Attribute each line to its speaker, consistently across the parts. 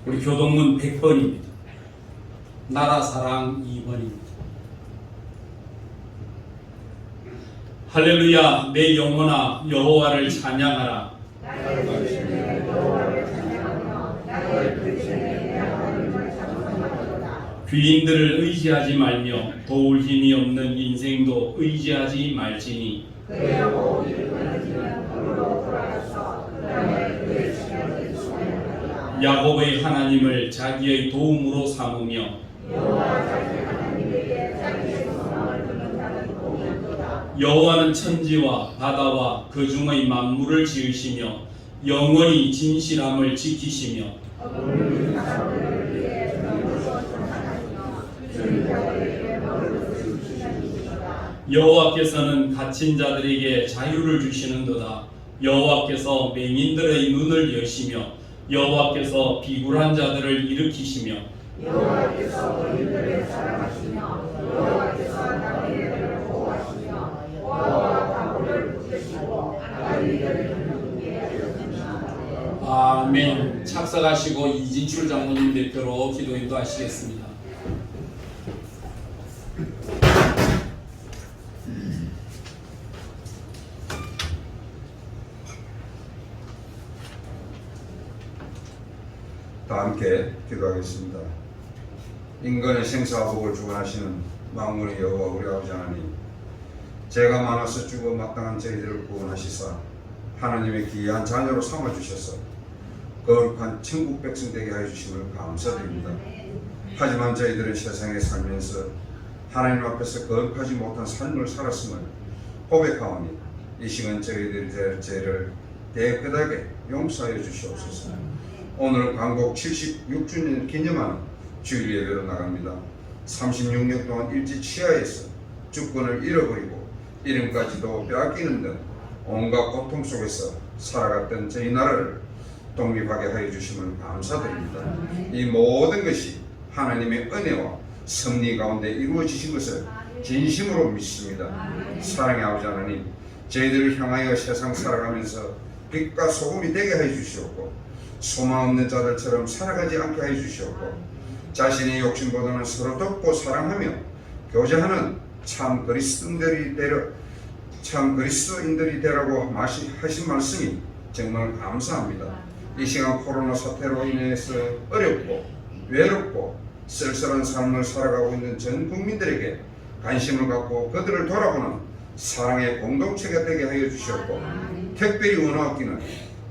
Speaker 1: 우리 교동문 100번입니다. 나라 사랑 2번입니다. 할렐루야. 내 영혼아 여호와를 찬양하라. 귀인들을 의지하지 말며 도울 힘이 없는 인생도 의지하지 말지니 야곱의 하나님을 자기의 도움으로 삼으며 여호와는 천지와 바다와 그 중의 만물을 지으시며 영원히 진실함을 지키시며 여호와께서는 갇힌 자들에게 자유를 주시는도다. 여호와께서 맹인들의 눈을 여시며 여호와께서 비굴한 자들을 일으키시며
Speaker 2: 여호와께서 의인들을 사랑하시며 여호와께서 나그네들을 보호하시며 여호와가 바보를 붙드시고 아이들을 눈뜨게 하셨습니다.
Speaker 1: 아멘. 착석하시고 이진출 장로님 대표로 기도 인도하시겠습니다.
Speaker 3: 다 함께 기도하겠습니다. 인간의 생사와 복을 주관하시는 만군의 여호와 우리 아버지 하나님, 죄가 많아서 죽어 마땅한 저희들을 구원하시사 하나님의 귀한 자녀로 삼아주셔서 거룩한 천국 백성 되게 하여 주심을 감사드립니다. 하지만 저희들은 세상에 살면서 하나님 앞에서 거룩하지 못한 삶을 살았음을 고백하오니 이 시간 저희들이 될 죄를 깨끗하게 용서하여 주시옵소서. 오늘 강곡 76주년 기념하는 주일 예배로 나갑니다. 36년 동안 일지 치하에서 주권을 잃어버리고 이름까지도 빼앗기는 등 온갖 고통 속에서 살아갔던 저희 나라를 독립하게 하여 주심을 감사드립니다. 이 모든 것이 하나님의 은혜와 섭리 가운데 이루어지신 것을 진심으로 믿습니다. 사랑의 아버지 하나님, 저희들을 향하여 세상 살아가면서 빛과 소금이 되게 하여 주시옵고 소망 없는 자들처럼 살아가지 않게 하여 주시옵고 자신의 욕심보다는 서로 돕고 사랑하며 교제하는 참 그리스도인들이 되라고 하신 말씀이 정말 감사합니다. 이 시간 코로나 사태로 인해서 어렵고 외롭고 쓸쓸한 삶을 살아가고 있는 전 국민들에게 관심을 갖고 그들을 돌아보는 사랑의 공동체가 되게 하여 주시옵고 특별히 원하옵기는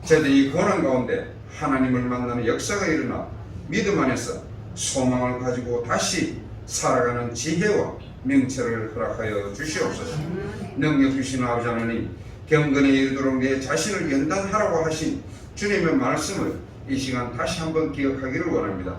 Speaker 3: 저들이 고난 가운데 하나님을 만나는 역사가 일어나 믿음 안에서 소망을 가지고 다시 살아가는 지혜와 명철을 허락하여 주시옵소서. 능력 주신 아버지 하나님, 경건에 이르도록 내 자신을 연단하라고 하신 주님의 말씀을 이 시간 다시 한번 기억하기를 원합니다.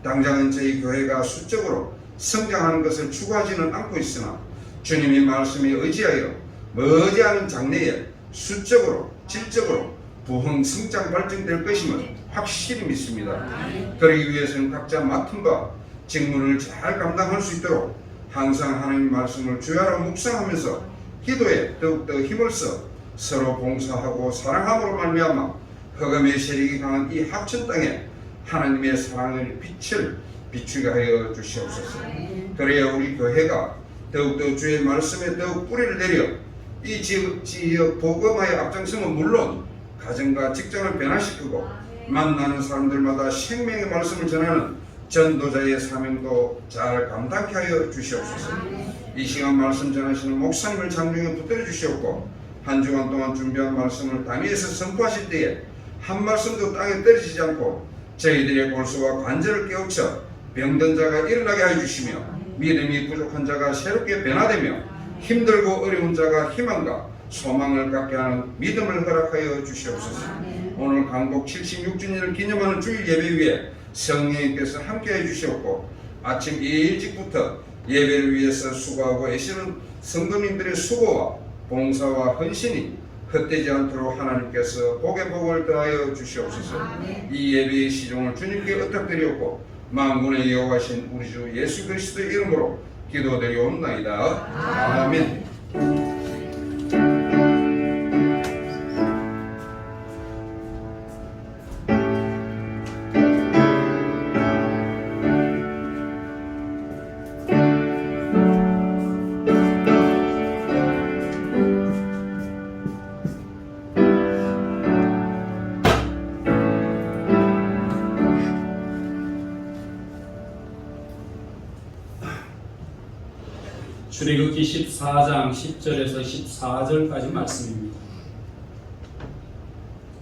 Speaker 3: 당장은 저희 교회가 수적으로 성장하는 것을 추구하지는 않고 있으나 주님의 말씀에 의지하여 머지않은 장래에 수적으로 질적으로 부흥 성장 발전될 것임을 확실히 믿습니다. 그러기 위해서는 각자 맡은 바 직무를 잘 감당할 수 있도록 항상 하나님의 말씀을 주야로 묵상하면서 기도에 더욱더 힘을 써 서로 봉사하고 사랑함으로 말미암아 흑암의 세력이 강한 이 합천 땅에 하나님의 사랑의 빛을 비추게 하여 주시옵소서. 그래야 우리 교회가 더욱더 주의 말씀에 더욱 뿌리를 내려 이 지역 복음화에 앞장서면 물론 가정과 직장을 변화시키고 만나는 사람들마다 생명의 말씀을 전하는 전도자의 사명도 잘 감당케 하여 주시옵소서. 이 시간 말씀 전하시는 목사님을 장중에 붙들어 주시옵고 한 주간 동안 준비한 말씀을 단위에서 선포하실 때에 한 말씀도 땅에 떨어지지 않고 저희들의 골수와 관절을 깨우쳐 병든 자가 일어나게 하여 주시며 믿음이 부족한 자가 새롭게 변화되며 힘들고 어려운 자가 희망과 소망을 갖게 하는 믿음을 허락하여 주시옵소서. 오늘 강곡 76주년을 기념하는 주일 예배 위에 성령님께서 함께해 주시옵고 아침 일찍부터 예배를 위해서 수고하고 애쓰는 성도님들의 수고와 봉사와 헌신이 헛되지 않도록 하나님께서 복의 복을 더하여 주시옵소서. 이 예배의 시종을 주님께 의탁드리옵고 만군의 여호와신 우리 주 예수 그리스도의 이름으로 기도드리옵나이다. 아멘.
Speaker 1: 출애굽기 14장 10절에서 14절까지 말씀입니다.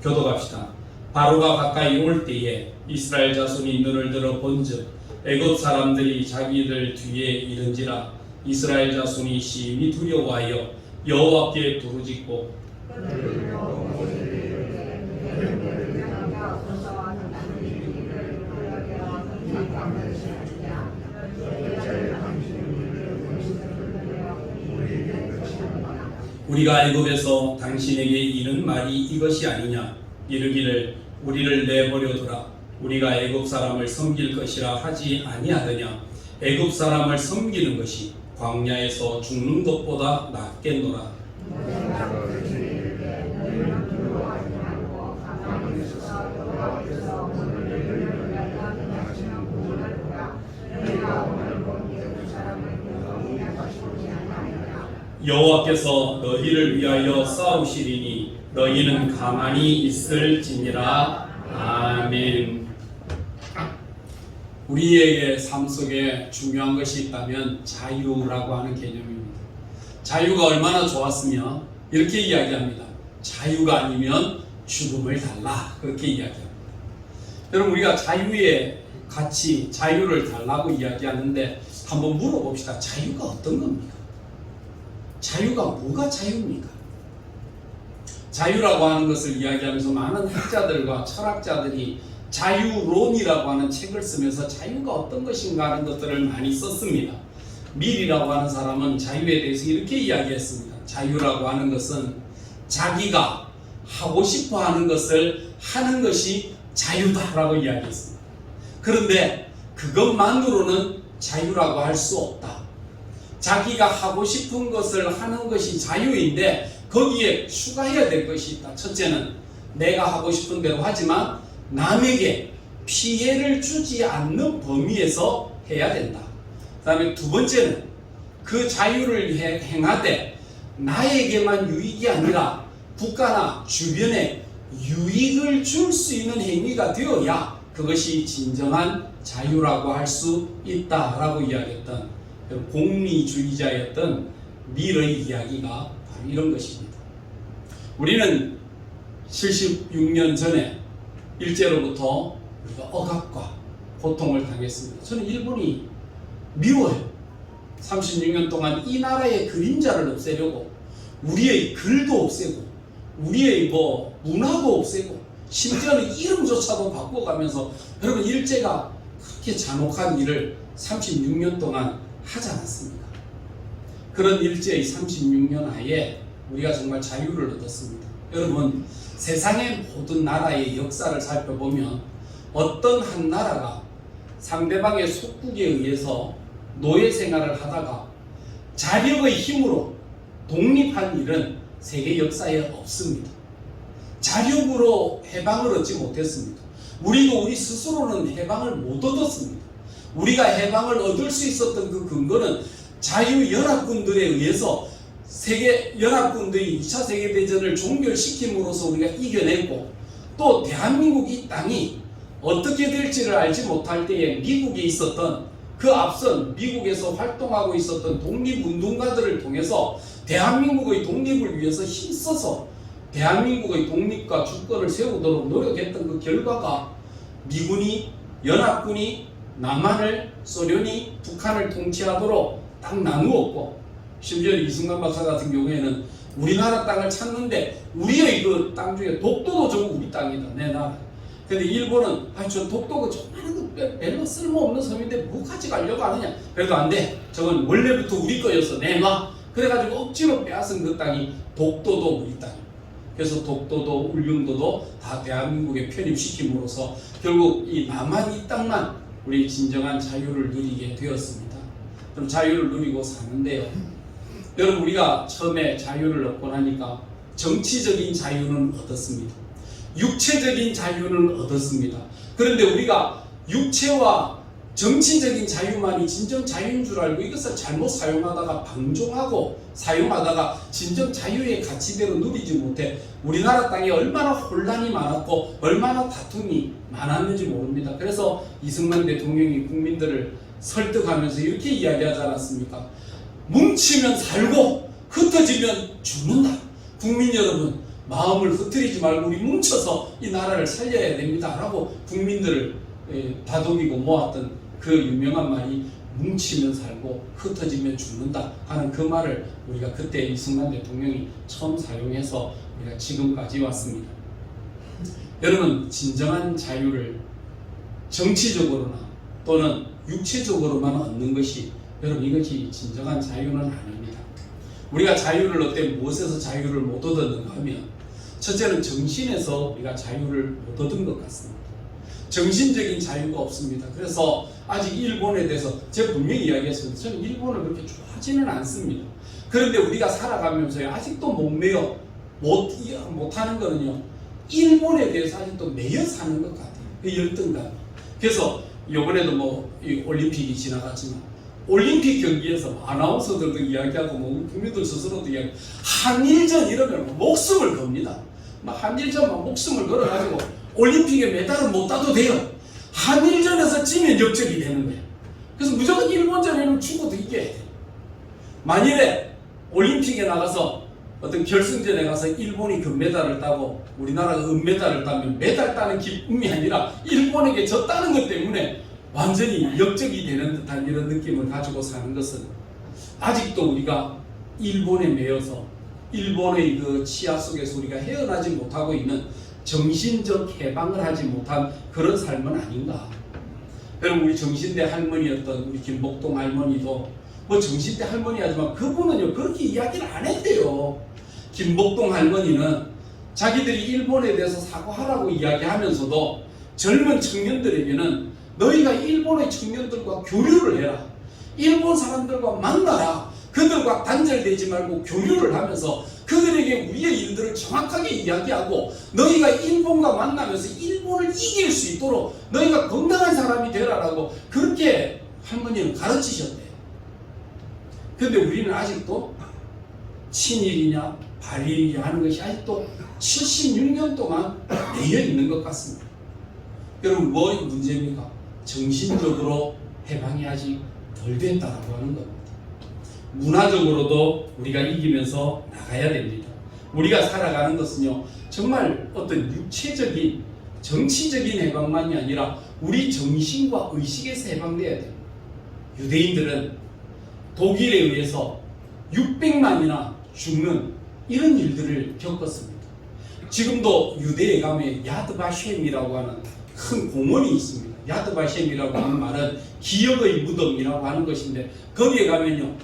Speaker 1: 교독합시다. 바로가 가까이 올 때에 이스라엘 자손이 눈을 들어 본즉 애굽 사람들이 자기들 뒤에 이른지라. 이스라엘 자손이 심히 두려워하여 여호와께 부르짖고 우리가 애굽에서 당신에게 이른 말이 이것이 아니냐. 이르기를 우리를 내버려두라. 우리가 애굽 사람을 섬길 것이라 하지 아니하더냐. 애굽 사람을 섬기는 것이 광야에서 죽는 것보다 낫겠노라. 여호와께서 너희를 위하여 싸우시리니 너희는 가만히 있을지니라. 아멘. 우리에게 삶 속에 중요한 것이 있다면 자유라고 하는 개념입니다. 자유가 얼마나 좋았으면 이렇게 이야기합니다. 자유가 아니면 죽음을 달라. 그렇게 이야기합니다. 여러분, 우리가 자유의 가치, 자유를 달라고 이야기하는데 한번 물어봅시다. 자유가 어떤 겁니까? 자유가 뭐가 자유입니까? 자유라고 하는 것을 이야기하면서 많은 학자들과 철학자들이 자유론이라고 하는 책을 쓰면서 자유가 어떤 것인가 하는 것들을 많이 썼습니다. 밀이라고 하는 사람은 자유에 대해서 이렇게 이야기했습니다. 자유라고 하는 것은 자기가 하고 싶어 하는 것을 하는 것이 자유다라고 이야기했습니다. 그런데 그것만으로는 자유라고 할 수 없다. 자기가 하고 싶은 것을 하는 것이 자유인데 거기에 추가해야 될 것이 있다. 첫째는 내가 하고 싶은 대로 하지만 남에게 피해를 주지 않는 범위에서 해야 된다. 그 다음에 두 번째는 그 자유를 행하되 나에게만 유익이 아니라 국가나 주변에 유익을 줄 수 있는 행위가 되어야 그것이 진정한 자유라고 할 수 있다라고 이야기했던 공리주의자였던 밀의 이야기가 바로 이런 것입니다. 우리는 76년 전에 일제로부터 우리가 억압과 고통을 당했습니다. 저는 일본이 미워요. 36년 동안 이 나라의 그림자를 없애려고 우리의 글도 없애고 우리의 문화도 없애고 심지어는 이름조차도 바꿔가면서 여러분 일제가 그렇게 잔혹한 일을 36년 동안 하지 않았습니까? 그런 일제의 36년 하에 우리가 정말 자유를 얻었습니다. 여러분, 세상의 모든 나라의 역사를 살펴보면 어떤 한 나라가 상대방의 속국에 의해서 노예 생활을 하다가 자력의 힘으로 독립한 일은 세계 역사에 없습니다. 자력으로 해방을 얻지 못했습니다. 우리도 우리 스스로는 해방을 못 얻었습니다. 우리가 해방을 얻을 수 있었던 그 근거는 자유연합군들에 의해서 연합군들이 2차 세계대전을 종결시킴으로써 우리가 이겨냈고 또 대한민국 이 땅이 어떻게 될지를 알지 못할 때에 미국에 있었던 그 앞선 미국에서 활동하고 있었던 독립운동가들을 통해서 대한민국의 독립을 위해서 힘써서 대한민국의 독립과 주권을 세우도록 노력했던 그 결과가 미군이 연합군이 남한을 소련이 북한을 통치하도록 딱 나누었고 심지어 이승만 박사 같은 경우에는 우리나라 땅을 찾는데 우리의 그 땅 중에 독도도 전부 우리 땅이다 내 나라. 근데 일본은 저 독도가 조그마한 거 별로 쓸모없는 섬인데 뭐 가져가려고 하느냐. 그래도 안 돼. 저건 원래부터 우리 거였어 내놔. 그래가지고 억지로 빼앗은 그 땅이 독도도 우리 땅이에요. 그래서 독도도 울릉도도 다 대한민국에 편입시킴으로써 결국 이 남한 이 땅만 우리 진정한 자유를 누리게 되었습니다. 그럼 자유를 누리고 사는데요. 여러분 우리가 처음에 자유를 얻고 나니까 정치적인 자유는 얻었습니다. 육체적인 자유는 얻었습니다. 그런데 우리가 육체와 정치적인 자유만이 진정 자유인 줄 알고 이것을 잘못 사용하다가 방종하고 사용하다가 진정 자유의 가치대로 누리지 못해 우리나라 땅에 얼마나 혼란이 많았고 얼마나 다툼이 많았는지 모릅니다. 그래서 이승만 대통령이 국민들을 설득하면서 이렇게 이야기하지 않았습니까? 뭉치면 살고 흩어지면 죽는다. 국민 여러분, 마음을 흩트리지 말고 우리 뭉쳐서 이 나라를 살려야 됩니다 라고 국민들을 다독이고 모았던 그 유명한 말이 뭉치면 살고 흩어지면 죽는다 하는 그 말을 우리가 그때 이승만 대통령이 처음 사용해서 우리가 지금까지 왔습니다. 여러분, 진정한 자유를 정치적으로나 또는 육체적으로만 얻는 것이 여러분 이것이 진정한 자유는 아닙니다. 우리가 자유를 얻되 무엇에서 자유를 못 얻었는가 하면 첫째는 정신에서 우리가 자유를 못 얻은 것 같습니다. 정신적인 자유가 없습니다. 그래서 아직 일본에 대해서 제가 분명히 이야기했습니다. 저는 일본을 그렇게 좋아하지는 않습니다. 그런데 우리가 살아가면서 아직도 못 매여 못하는 거는요, 일본에 대해서 아직도 매여 사는 것 같아요. 그 열등감. 그래서 이번에도 뭐 이 올림픽이 지나갔지만 올림픽 경기에서 아나운서들도 이야기하고 뭐 국민들 스스로도 이야기, 한일전 이러면 목숨을 겁니다. 막 한일전만 목숨을 걸어가지고 올림픽에 메달을 못 따도 돼요. 한일전에서 지면 역적이 되는 거예요. 그래서 무조건 일본전에는 죽어도 이겨야 돼요. 만일에 올림픽에 나가서 어떤 결승전에 가서 일본이 금메달을 따고 우리나라가 은메달을 따면 메달 따는 기쁨이 아니라 일본에게 졌다는 것 때문에 완전히 역적이 되는 듯한 이런 느낌을 가지고 사는 것은 아직도 우리가 일본에 매여서 일본의 그 치하 속에서 우리가 헤어나지 못하고 있는 정신적 해방을 하지 못한 그런 삶은 아닌가. 여러분, 우리 정신대 할머니였던 우리 김복동 할머니도 뭐 정신대 할머니 하지만 그분은요 그렇게 이야기를 안 했대요. 김복동 할머니는 자기들이 일본에 대해서 사과하라고 이야기하면서도 젊은 청년들에게는 너희가 일본의 청년들과 교류를 해라. 일본 사람들과 만나라. 그들과 단절되지 말고 교류를 하면서 그들에게 우리의 일들을 정확하게 이야기하고 너희가 일본과 만나면서 일본을 이길 수 있도록 너희가 건강한 사람이 되라라고 그렇게 할머니는 가르치셨대요. 그런데 우리는 아직도 친일이냐 반일이냐 하는 것이 아직도 76년 동안 내려 있는 것 같습니다. 여러분, 뭐 문제입니까? 정신적으로 해방이 아직 덜 됐다라고 하는 겁니다. 문화적으로도 우리가 이기면서 나가야 됩니다. 우리가 살아가는 것은요 정말 어떤 육체적인 정치적인 해방만이 아니라 우리 정신과 의식에서 해방돼야 돼요. 유대인들은 독일에 의해서 600만이나 죽는 이런 일들을 겪었습니다. 지금도 유대에 가면 야드바셴이라고 하는 큰 공원이 있습니다. 야드바셴이라고 하는 말은 기억의 무덤이라고 하는 것인데 거기에 가면요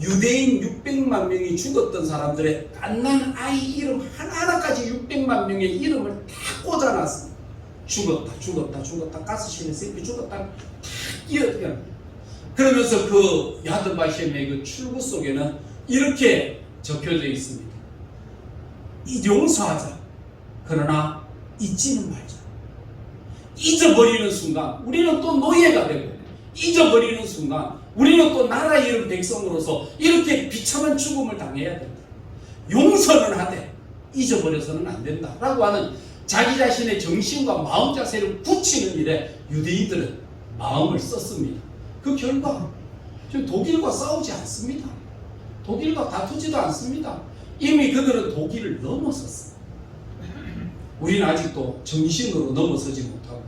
Speaker 1: 유대인 600만 명이 죽었던 사람들의 갓난 아이 이름 하나하나까지 600만 명의 이름을 다 꽂아놨습니다. 죽었다 가스실에 새끼 죽었다 다 끼어들어. 그러면서 그 야드바셴의 그 출구 속에는 이렇게 적혀져 있습니다. 용서하자. 그러나 잊지는 말자. 잊어버리는 순간 우리는 또 노예가 되고, 잊어버리는 순간 우리는 또 나라 이름 백성으로서 이렇게 비참한 죽음을 당해야 된다. 용서는 하되 잊어버려서는 안 된다 라고 하는 자기 자신의 정신과 마음 자세를 굳히는 일에 유대인들은 마음을 썼습니다. 그 결과 지금 독일과 싸우지 않습니다. 독일과 다투지도 않습니다. 이미 그들은 독일을 넘어섰습니다. 우리는 아직도 정신으로 넘어서지 못하고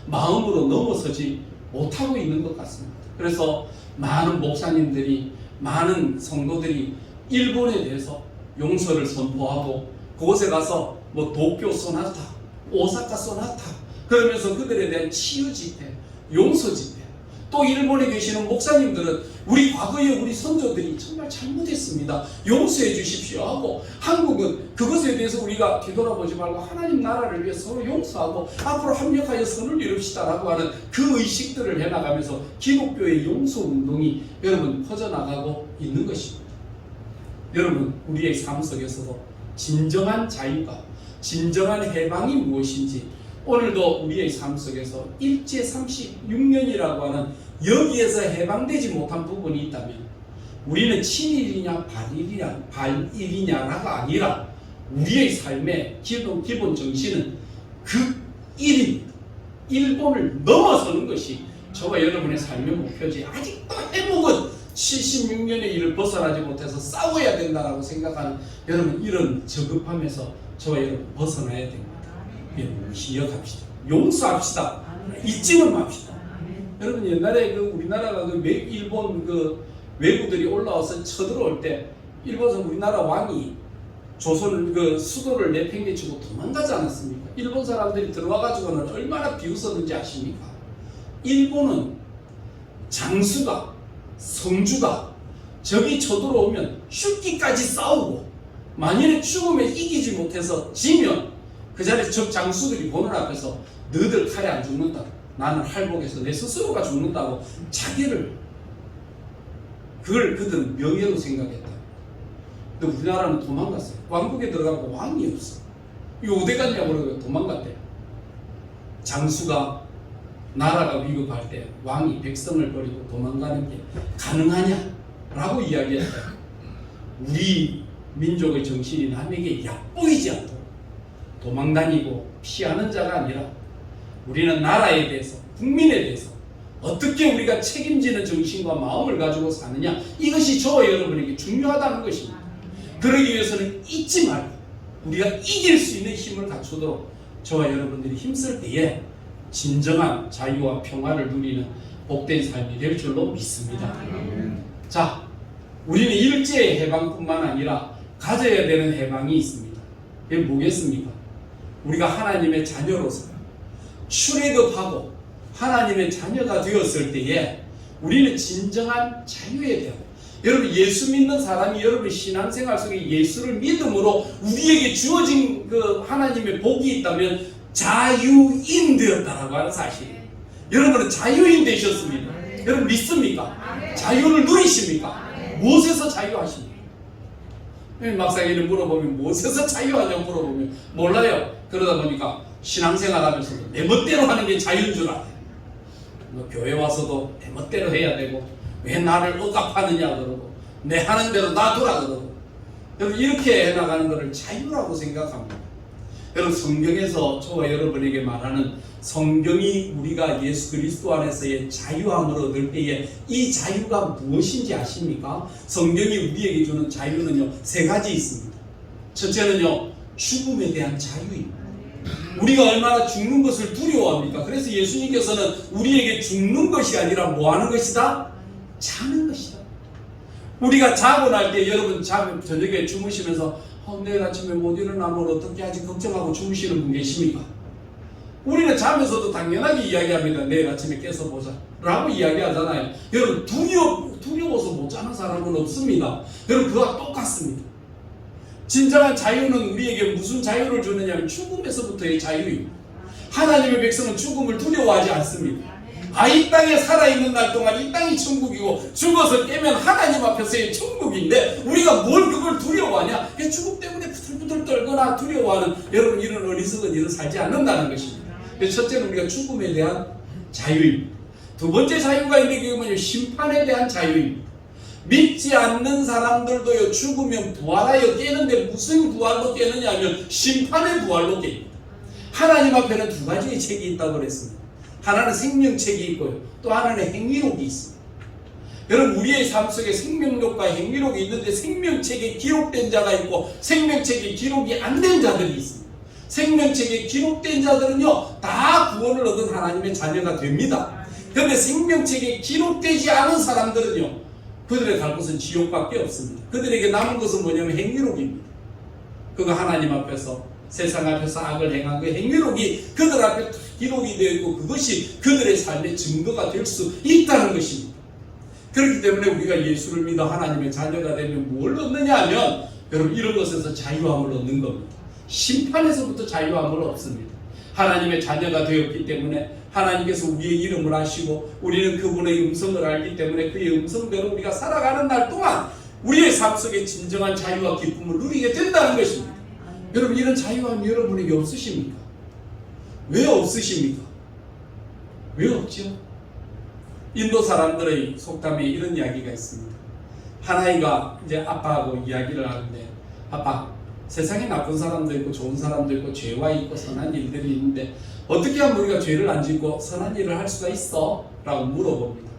Speaker 1: 마음으로 넘어서지 못하고 있는 것 같습니다. 그래서 많은 목사님들이, 많은 성도들이 일본에 대해서 용서를 선포하고 그곳에 가서 뭐 도쿄 소나타, 오사카 소나타 그러면서 그들에 대한 치유 집회, 용서 집회, 또 일본에 계시는 목사님들은 우리 과거에 우리 선조들이 정말 잘못했습니다. 용서해 주십시오 하고, 한국은 그것에 대해서 우리가 뒤돌아보지 말고 하나님 나라를 위해 서로 용서하고 앞으로 합력하여 선을 이룹시다라고 하는 그 의식들을 해나가면서 기독교의 용서 운동이 여러분 퍼져나가고 있는 것입니다. 여러분, 우리의 삶 속에서도 진정한 자유가, 진정한 해방이 무엇인지 오늘도 우리의 삶 속에서 일제 36년이라고 하는 여기에서 해방되지 못한 부분이 있다면 우리는 친일이냐 반일이냐가 아니라 우리의 삶의 기본 정신은 그 일입니다. 일본을 넘어서는 것이 저와 여러분의 삶의 목표지. 아직도 회복은 76년의 일을 벗어나지 못해서 싸워야 된다라고 생각하는 여러분, 이런 저급함에서 저와 여러분 벗어나야 됩니다. 여러분 기억합시다. 용서합시다. 잊지는 맙시다. 여러분 옛날에 그 우리나라가 그 일본 그 왜구들이 올라와서 쳐들어올 때 일본에서 우리나라 왕이 조선 그 수도를 내팽개치고 도망가지 않았습니까? 일본 사람들이 들어와가지고는 얼마나 비웃었는지 아십니까? 일본은 장수가 성주가 적이 쳐들어오면 죽기까지 싸우고 만일에 죽음에 이기지 못해서 지면 그 자리에 적 장수들이 보는 앞에서 너희들 칼에 안 죽는다. 나는 할복해서 내 스스로가 죽는다고 자기를 그걸 그들은 명예로 생각했다. 근데 우리나라는 도망갔어요. 왕국에 들어가고 왕이 없어. 이거 어디 갔냐고 그러고 도망갔대요. 장수가 나라가 위급할 때 왕이 백성을 버리고 도망가는 게 가능하냐라고 이야기했다. 우리 민족의 정신이 남에게 얕보이지 않도록 도망다니고 피하는 자가 아니라 우리는 나라에 대해서 국민에 대해서 어떻게 우리가 책임지는 정신과 마음을 가지고 사느냐, 이것이 저와 여러분에게 중요하다는 것입니다. 그러기 위해서는 잊지 말고 우리가 이길 수 있는 힘을 갖추도록 저와 여러분들이 힘쓸 때에 진정한 자유와 평화를 누리는 복된 삶이 될 줄로 믿습니다. 자, 우리는 일제의 해방뿐만 아니라 가져야 되는 해방이 있습니다. 그게 뭐겠습니까? 우리가 하나님의 자녀로서 출애굽하고 하나님의 자녀가 되었을 때에 우리는 진정한 자유에 대하여, 여러분 예수 믿는 사람이 여러분 신앙생활 속에 예수를 믿음으로 우리에게 주어진 그 하나님의 복이 있다면 자유인 되었다라고 하는 사실. 여러분은 자유인 되셨습니다. 여러분 믿습니까? 자유를 누리십니까? 무엇에서 자유하십니까? 막상에는 물어보면 무엇에서 자유하냐고 물어보면 몰라요. 그러다 보니까 신앙생활 하면서도 내 멋대로 하는 게 자유인 줄 알아요. 너 교회 와서도 내 멋대로 해야 되고 왜 나를 억압하느냐 그러고 내 하는 대로 놔두라 그러고, 여러분 이렇게 해나가는 것을 자유라고 생각합니다. 여러분 성경에서 저와 여러분에게 말하는 성경이 우리가 예수 그리스도 안에서의 자유함을 얻을 때에 이 자유가 무엇인지 아십니까? 성경이 우리에게 주는 자유는요 3가지 있습니다. 첫째는요 죽음에 대한 자유입니다. 우리가 얼마나 죽는 것을 두려워합니까? 그래서 예수님께서는 우리에게 죽는 것이 아니라 뭐 하는 것이다? 자는 것이다. 우리가 자고 날 때 여러분 저녁에 주무시면서 내일 아침에 못 일어나면 어떻게 하지 걱정하고 주무시는 분 계십니까? 우리는 자면서도 당연하게 이야기합니다. 내일 아침에 깨서 보자 라고 이야기하잖아요. 여러분 두려워서 못 자는 사람은 없습니다. 여러분 그와 똑같습니다. 진정한 자유는 우리에게 무슨 자유를 주느냐면 죽음에서부터의 자유입니다. 하나님의 백성은 죽음을 두려워하지 않습니다. 이 땅에 살아있는 날 동안 이 땅이 천국이고 죽어서 깨면 하나님 앞에서의 천국인데 우리가 뭘 그걸 두려워하냐? 죽음 때문에 부들부들 떨거나 두려워하는 여러분 이런 어리석은 일을 살지 않는다는 것입니다. 첫째는 우리가 죽음에 대한 자유입니다. 두 번째 자유가 있는 게 뭐냐면 심판에 대한 자유입니다. 믿지 않는 사람들도요 죽으면 부활하여 깨는데 무슨 부활로 깨느냐 하면 심판의 부활로 깹니다. 하나님 앞에는 2가지의 책이 있다고 그랬습니다. 하나는 생명책이 있고요 또 하나는 행위록이 있습니다. 여러분 우리의 삶 속에 생명록과 행위록이 있는데 생명책에 기록된 자가 있고 생명책에 기록이 안 된 자들이 있습니다. 생명책에 기록된 자들은요 다 구원을 얻은 하나님의 자녀가 됩니다. 그런데 생명책에 기록되지 않은 사람들은요 그들의 갈 곳은 지옥밖에 없습니다. 그들에게 남은 것은 뭐냐면 행위록입니다. 그거 하나님 앞에서 세상 앞에서 악을 행한 그 행위록이 그들 앞에 기록이 되어 있고 그것이 그들의 삶의 증거가 될 수 있다는 것입니다. 그렇기 때문에 우리가 예수를 믿어 하나님의 자녀가 되면 뭘 얻느냐 하면 여러분 이런 것에서 자유함을 얻는 겁니다. 심판에서부터 자유함을 얻습니다. 하나님의 자녀가 되었기 때문에 하나님께서 우리의 이름을 아시고 우리는 그분의 음성을 알기 때문에 그의 음성대로 우리가 살아가는 날 동안 우리의 삶 속에 진정한 자유와 기쁨을 누리게 된다는 것입니다. 여러분 이런 자유함이 여러분에게 없으십니까? 왜 없으십니까? 왜 없죠? 인도 사람들의 속담에 이런 이야기가 있습니다. 한 아이가 이제 아빠하고 이야기를 하는데 아빠 세상에 나쁜 사람도 있고 좋은 사람도 있고 죄와 있고 선한 일들이 있는데 어떻게 하면 우리가 죄를 안 짓고 선한 일을 할 수가 있어? 라고 물어봅니다.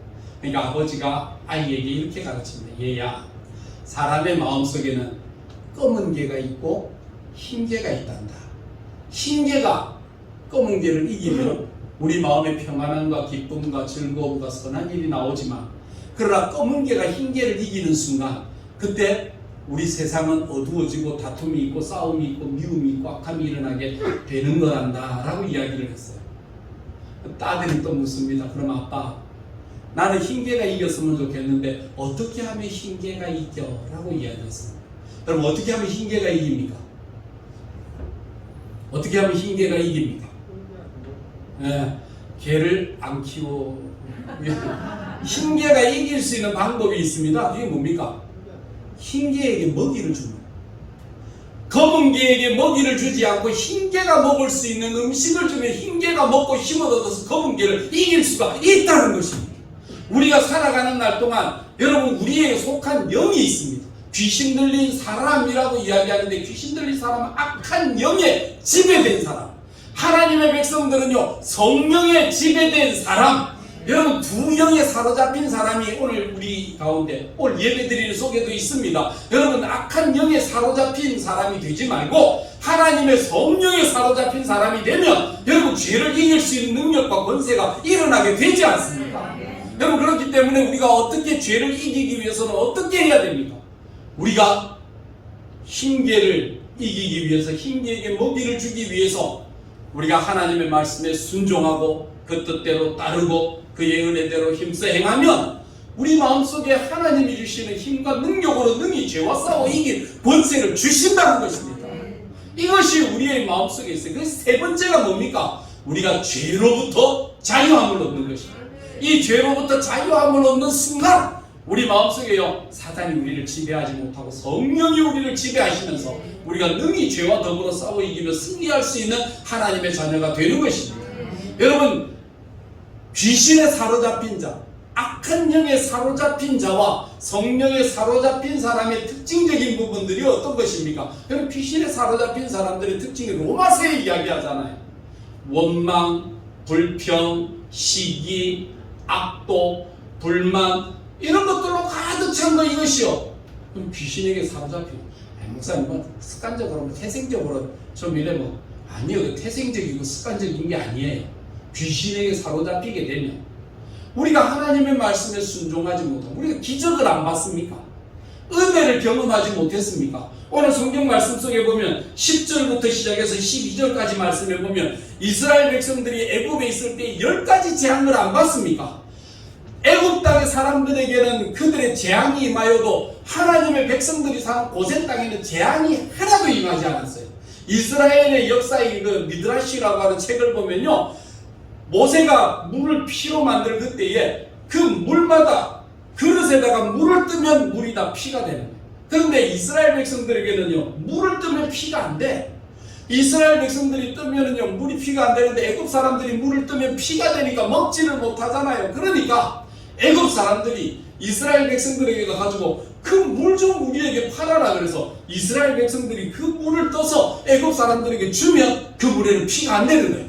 Speaker 1: 그러니까 아버지가 아이에게 이렇게 가르칩니다. 얘야, 사람의 마음속에는 검은 개가 있고 흰 개가 있단다. 흰 개가 검은 개를 이기면 우리 마음에 평안함과 기쁨과 즐거움과 선한 일이 나오지만, 그러나 검은 개가 흰 개를 이기는 순간 그때 우리 세상은 어두워지고 다툼이 있고 싸움이 있고 미움이 있고 악함이 일어나게 되는 거란다 라고 이야기를 했어요. 딸들이 또 묻습니다. 그럼 아빠, 나는 흰 개가 이겼으면 좋겠는데 어떻게 하면 흰 개가 이겨? 라고 이야기했습니다. 그럼 어떻게 하면 흰 개가 이깁니까? 어떻게 하면 흰 개가 이깁니까? 개를 안 키워. 흰 개가 이길 수 있는 방법이 있습니다. 그게 뭡니까? 흰 개에게 먹이를 주는 거예요. 검은 개에게 먹이를 주지 않고 흰 개가 먹을 수 있는 음식을 주면 흰 개가 먹고 힘을 얻어서 검은 개를 이길 수가 있다는 것입니다. 우리가 살아가는 날 동안 여러분, 우리에게 속한 영이 있습니다. 귀신 들린 사람이라고 이야기하는데, 귀신 들린 사람은 악한 영에 지배된 사람. 하나님의 백성들은요, 성령에 지배된 사람. 여러분, 두 영에 사로잡힌 사람이 오늘 우리 가운데 오늘 예배드리는 속에도 있습니다. 여러분, 악한 영에 사로잡힌 사람이 되지 말고 하나님의 성령에 사로잡힌 사람이 되면 여러분, 죄를 이길 수 있는 능력과 권세가 일어나게 되지 않습니까? 여러분, 그렇기 때문에 우리가 어떻게 죄를 이기기 위해서는 어떻게 해야 됩니까? 우리가 흰 개를 이기기 위해서, 흰 개에게 먹이를 주기 위해서 우리가 하나님의 말씀에 순종하고 그 뜻대로 따르고 그의 은혜대로 힘써 행하면 우리 마음속에 하나님이 주시는 힘과 능력으로 능히 죄와 싸워 이길 권세를 주신다는 것입니다. 이것이 우리의 마음속에 있어요. 그래서 세 번째가 뭡니까? 우리가 죄로부터 자유함을 얻는 것입니다. 이 죄로부터 자유함을 얻는 순간 우리 마음속에요, 사단이 우리를 지배하지 못하고 성령이 우리를 지배하시면서 우리가 능히 죄와 더불어 싸워 이기며 승리할 수 있는 하나님의 자녀가 되는 것입니다. 여러분, 귀신에 사로잡힌 자, 악한 영에 사로잡힌 자와 성령에 사로잡힌 사람의 특징적인 부분들이 어떤 것입니까? 여러분, 귀신에 사로잡힌 사람들의 특징이 로마서에 이야기하잖아요. 원망, 불평, 시기, 악독, 불만, 이런 것들로 가득 찬 거 이것이요. 그럼 귀신에게 사로잡히고, 목사님은 습관적으로, 태생적으로 좀 이래면, 아니요, 그 태생적이고 습관적인 게 아니에요. 귀신에게 사로잡히게 되면 우리가 하나님의 말씀에 순종하지 못하고 우리가 기적을 안 봤습니까? 은혜를 경험하지 못했습니까? 오늘 성경 말씀 속에 보면 10절부터 시작해서 12절까지 말씀에 보면 이스라엘 백성들이 애굽에 있을 때 10가지 재앙을 안 봤습니까? 애굽 땅의 사람들에게는 그들의 재앙이 임하여도 하나님의 백성들이 사는 고센 땅에는 재앙이 하나도 임하지 않았어요. 이스라엘의 역사의 그 미드라시라고 하는 책을 보면요, 모세가 물을 피로 만들 그때에 그 물마다 그릇에다가 물을 뜨면 물이 다 피가 되는 거예요. 그런데 이스라엘 백성들에게는요, 물을 뜨면 피가 안 돼. 이스라엘 백성들이 뜨면은요, 물이 피가 안 되는데 애굽 사람들이 물을 뜨면 피가 되니까 먹지를 못하잖아요. 그러니까 애굽 사람들이 이스라엘 백성들에게 가지고 그 물 좀 우리에게 팔아라 그래서 이스라엘 백성들이 그 물을 떠서 애굽 사람들에게 주면 그 물에는 피가 안 되는 거예요.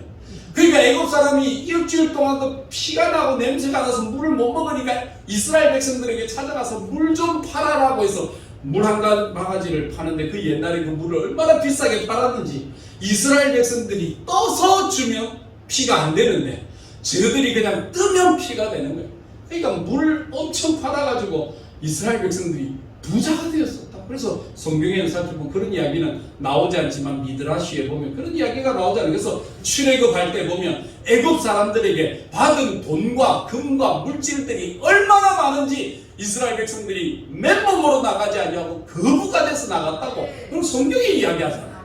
Speaker 1: 그러니까 애굽 사람이 일주일 동안 그 피가 나고 냄새가 나서 물을 못 먹으니까 이스라엘 백성들에게 찾아가서 물 좀 팔아라고 해서 물 한 바가지를 파는데 그 옛날에 그 물을 얼마나 비싸게 팔았는지 이스라엘 백성들이 떠서 주면 피가 안 되는데 저들이 그냥 뜨면 피가 되는 거예요. 그러니까 물 엄청 팔아가지고 이스라엘 백성들이 부자가 되었었다. 그래서 성경에는 살펴보면 그런 이야기는 나오지 않지만 미드라시에 보면 그런 이야기가 나오잖아요. 그래서 출애굽할 때 보면 애굽 사람들에게 받은 돈과 금과 물질들이 얼마나 많은지 이스라엘 백성들이 맨몸으로 나가지 아니하고 거부가 돼서 나갔다고 그럼 성경에 이야기하잖아요.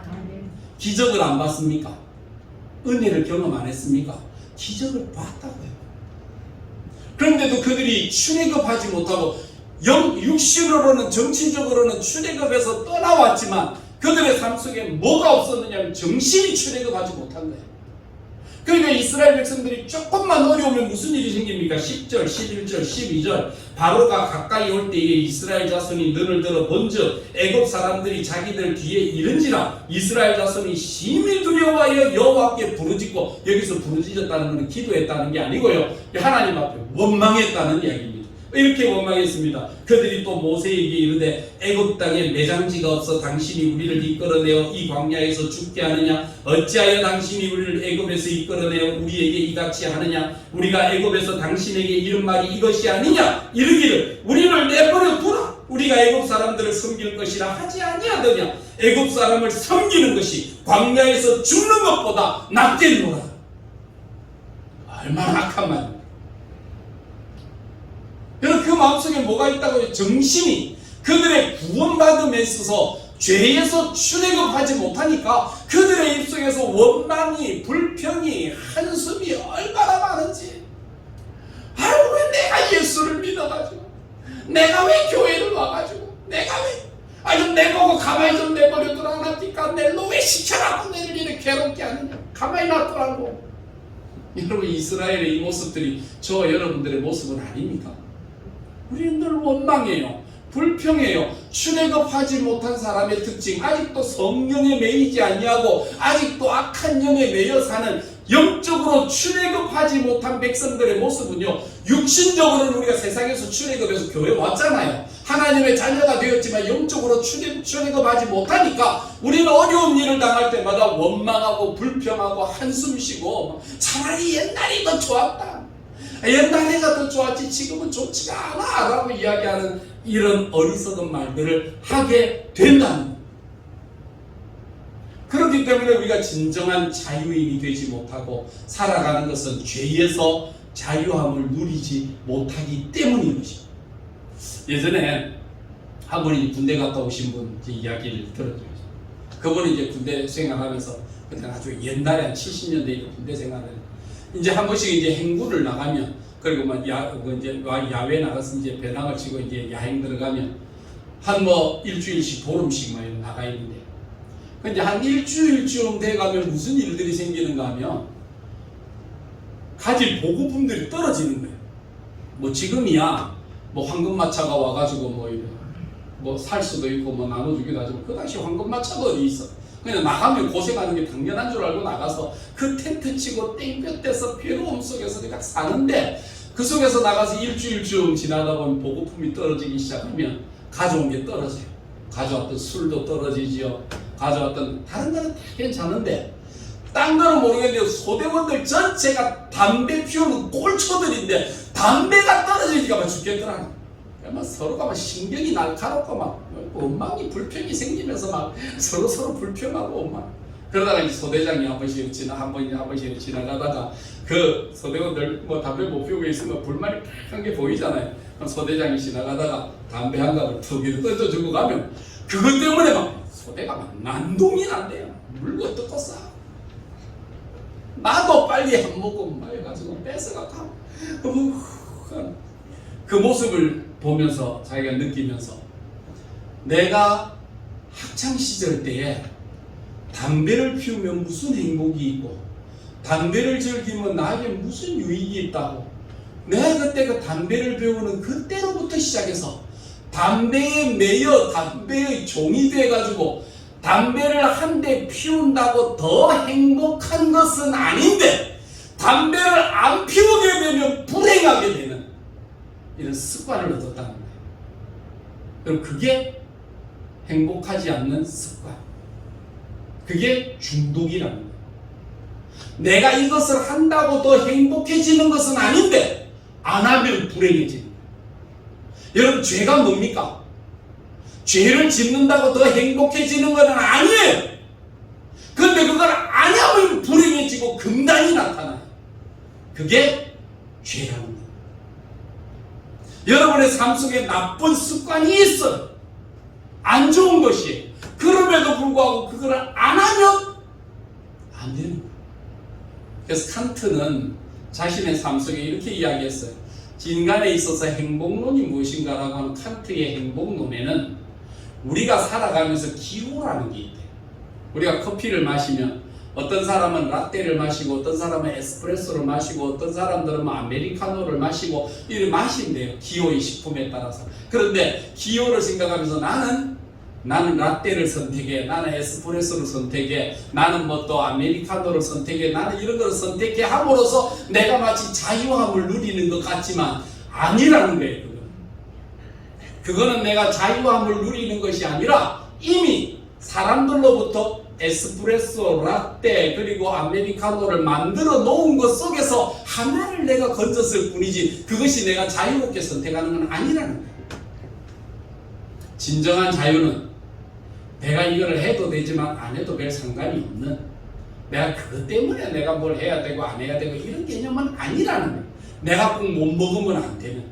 Speaker 1: 기적을 안 봤습니까? 은혜를 경험 안 했습니까? 기적을 봤다고요. 그런데도 그들이 출애굽하지 못하고 육신으로는 정치적으로는 출애굽에서 떠나왔지만 그들의 삶 속에 뭐가 없었느냐면 정신이 출애굽하지 못한 거예요. 그러니까 이스라엘 백성들이 조금만 어려우면 무슨 일이 생깁니까? 10절, 11절, 12절 바로가 가까이 올 때에 이스라엘 자손이 눈을 들어 본즉 애굽 사람들이 자기들 뒤에 이른지라 이스라엘 자손이 심히 두려워하여 여호와께 부르짖고 여기서 부르짖었다는 것은 기도했다는 게 아니고요, 하나님 앞에 원망했다는 이야기입니다. 이렇게 원망했습니다. 그들이 또 모세에게 이르되 애굽 땅에 매장지가 없어 당신이 우리를 이끌어내어 이 광야에서 죽게 하느냐? 어찌하여 당신이 우리를 애굽에서 이끌어내어 우리에게 이같이 하느냐? 우리가 애굽에서 당신에게 이른 말이 이것이 아니냐? 이르기를 우리를 내버려 두라. 우리가 애굽 사람들을 섬길 것이라 하지 아니하더냐? 애굽 사람을 섬기는 것이 광야에서 죽는 것보다 낫겠노라. 얼마나 악한 말입니까? 여러분, 그 마음속에 뭐가 있다고요? 정신이 그들의 구원받음에 있어서 죄에서 출애굽하지 못하니까 그들의 입속에서 원망이, 불평이, 한숨이 얼마나 많은지. 아유, 왜 내가 예수를 믿어가지고, 내가 왜 교회를 와가지고, 내가 왜, 아니 내 보고 가만히 좀 내버려두라 놔니까 내로 왜 시켜라고 내를 이렇게 괴롭게 하느냐. 가만히 놔두라고. 여러분, 이스라엘의 이 모습들이 저 여러분들의 모습은 아닙니까? 우리는 늘 원망해요. 불평해요. 출애굽하지 못한 사람의 특징, 아직도 성령에 매이지 아니하고 아직도 악한 영에 매여 사는 영적으로 출애굽하지 못한 백성들의 모습은요, 육신적으로는 우리가 세상에서 출애굽해서 교회 왔잖아요. 하나님의 자녀가 되었지만 영적으로 출애굽하지 못하니까 우리는 어려운 일을 당할 때마다 원망하고 불평하고 한숨 쉬고 차라리 옛날이 더 좋았다, 옛날에가 더 좋았지 지금은 좋지가 않아 라고 이야기하는 이런 어리석은 말들을 하게 된다는 거예요. 그렇기 때문에 우리가 진정한 자유인이 되지 못하고 살아가는 것은 죄에서 자유함을 누리지 못하기 때문인 것입니다. 예전에 한 분이 군대 갔다 오신 분 이야기를 들었죠. 그분은 이제 군대 생활하면서 그때 아주 옛날에 한 70년대에 군대 생활을 이제 한 번씩 이제 행군을 나가면, 그리고 막 이제 야외 나가서 이제 배낭을 치고 이제 야행 들어가면 한 뭐 일주일씩 보름씩 막 나가 있는데, 근데 한 일주일쯤 돼가면 무슨 일들이 생기는가 하면 가질 보급품들이 떨어지는 거예요. 뭐 지금이야 뭐 황금마차가 와가지고 뭐 살 수도 있고 뭐 나눠주기도 하지만 그 당시 황금마차가 어디 있어. 그냥 나가면 고생하는 게 당연한 줄 알고 나가서 그 텐트 치고 땡볕에서 괴로움 속에서 내가 사는데, 그 속에서 나가서 일주일쯤 지나다 보면 보급품이 떨어지기 시작하면 가져온 게 떨어져요. 가져왔던 술도 떨어지지요. 가져왔던 다른 거는 다 괜찮은데, 딴 거는 모르겠는데 소대원들 전체가 담배 피우는 꼴초들인데 담배가 떨어지니까 막 죽겠더라. 막 서로가 막 신경이 날카롭고 막 원망이 불평이 생기면서 막 서로 불평하고 막 그러다가 이제 소대장이 한 번씩 지나가다가 그 소대원들 뭐 담배 못 피우고 있으면 불만이 팍한 게 보이잖아요. 그럼 소대장이 지나가다가 담배 한 갑을 툭 던져주고 가면 그것 때문에 막 소대가 막 난동이 난대요. 물고 뜯고 싸. 나도 빨리 한 모금 해가지고 뺏어가고 그 모습을 보면서 자기가 느끼면서, 내가 학창시절 때에 담배를 피우면 무슨 행복이 있고 담배를 즐기면 나에게 무슨 유익이 있다고, 내가 그때 그 담배를 배우는 그때로부터 시작해서 담배에 매여 담배의 종이 돼가지고 담배를 한 대 피운다고 더 행복한 것은 아닌데 담배를 안 피우게 되면 불행하게 되는 이런 습관을 얻었다는 거예요. 그럼 그게 행복하지 않는 습관, 그게 중독이라는 거예요. 내가 이것을 한다고 더 행복해지는 것은 아닌데 안 하면 불행해지는 거예요. 여러분, 죄가 뭡니까? 죄를 짓는다고 더 행복해지는 것은 아니에요. 그런데 그걸 안 하면 불행해지고 금단이 나타나요. 그게 죄라는 거예요. 여러분의 삶 속에 나쁜 습관이 있어요. 안 좋은 것이에요. 그럼에도 불구하고 그걸 안 하면 안 되는 거예요. 그래서 칸트는 자신의 삶 속에 이렇게 이야기했어요. 인간에 있어서 행복론이 무엇인가라고 하는 칸트의 행복론에는 우리가 살아가면서 기호라는 게 있대요. 우리가 커피를 마시면 어떤 사람은 라떼를 마시고 어떤 사람은 에스프레소를 마시고 어떤 사람들은 아메리카노를 마시고 이렇게 마신대요. 기호의 식품에 따라서. 그런데 기호를 생각하면서 나는 라떼를 선택해, 나는 에스프레소를 선택해, 나는 뭐 또 아메리카노를 선택해, 나는 이런 걸 선택해 함으로써 내가 마치 자유함을 누리는 것 같지만 아니라는 거예요. 그건. 그거는 내가 자유함을 누리는 것이 아니라 이미 사람들로부터 에스프레소, 라떼, 그리고 아메리카노를 만들어 놓은 것 속에서 하나를 내가 건졌을 뿐이지 그것이 내가 자유롭게 선택하는 건 아니라는 거예요. 진정한 자유는 내가 이거를 해도 되지만 안 해도 별 상관이 없는, 내가 그것 때문에 내가 뭘 해야 되고 안 해야 되고 이런 개념은 아니라는 거예요. 내가 꼭 못 먹으면 안 되는.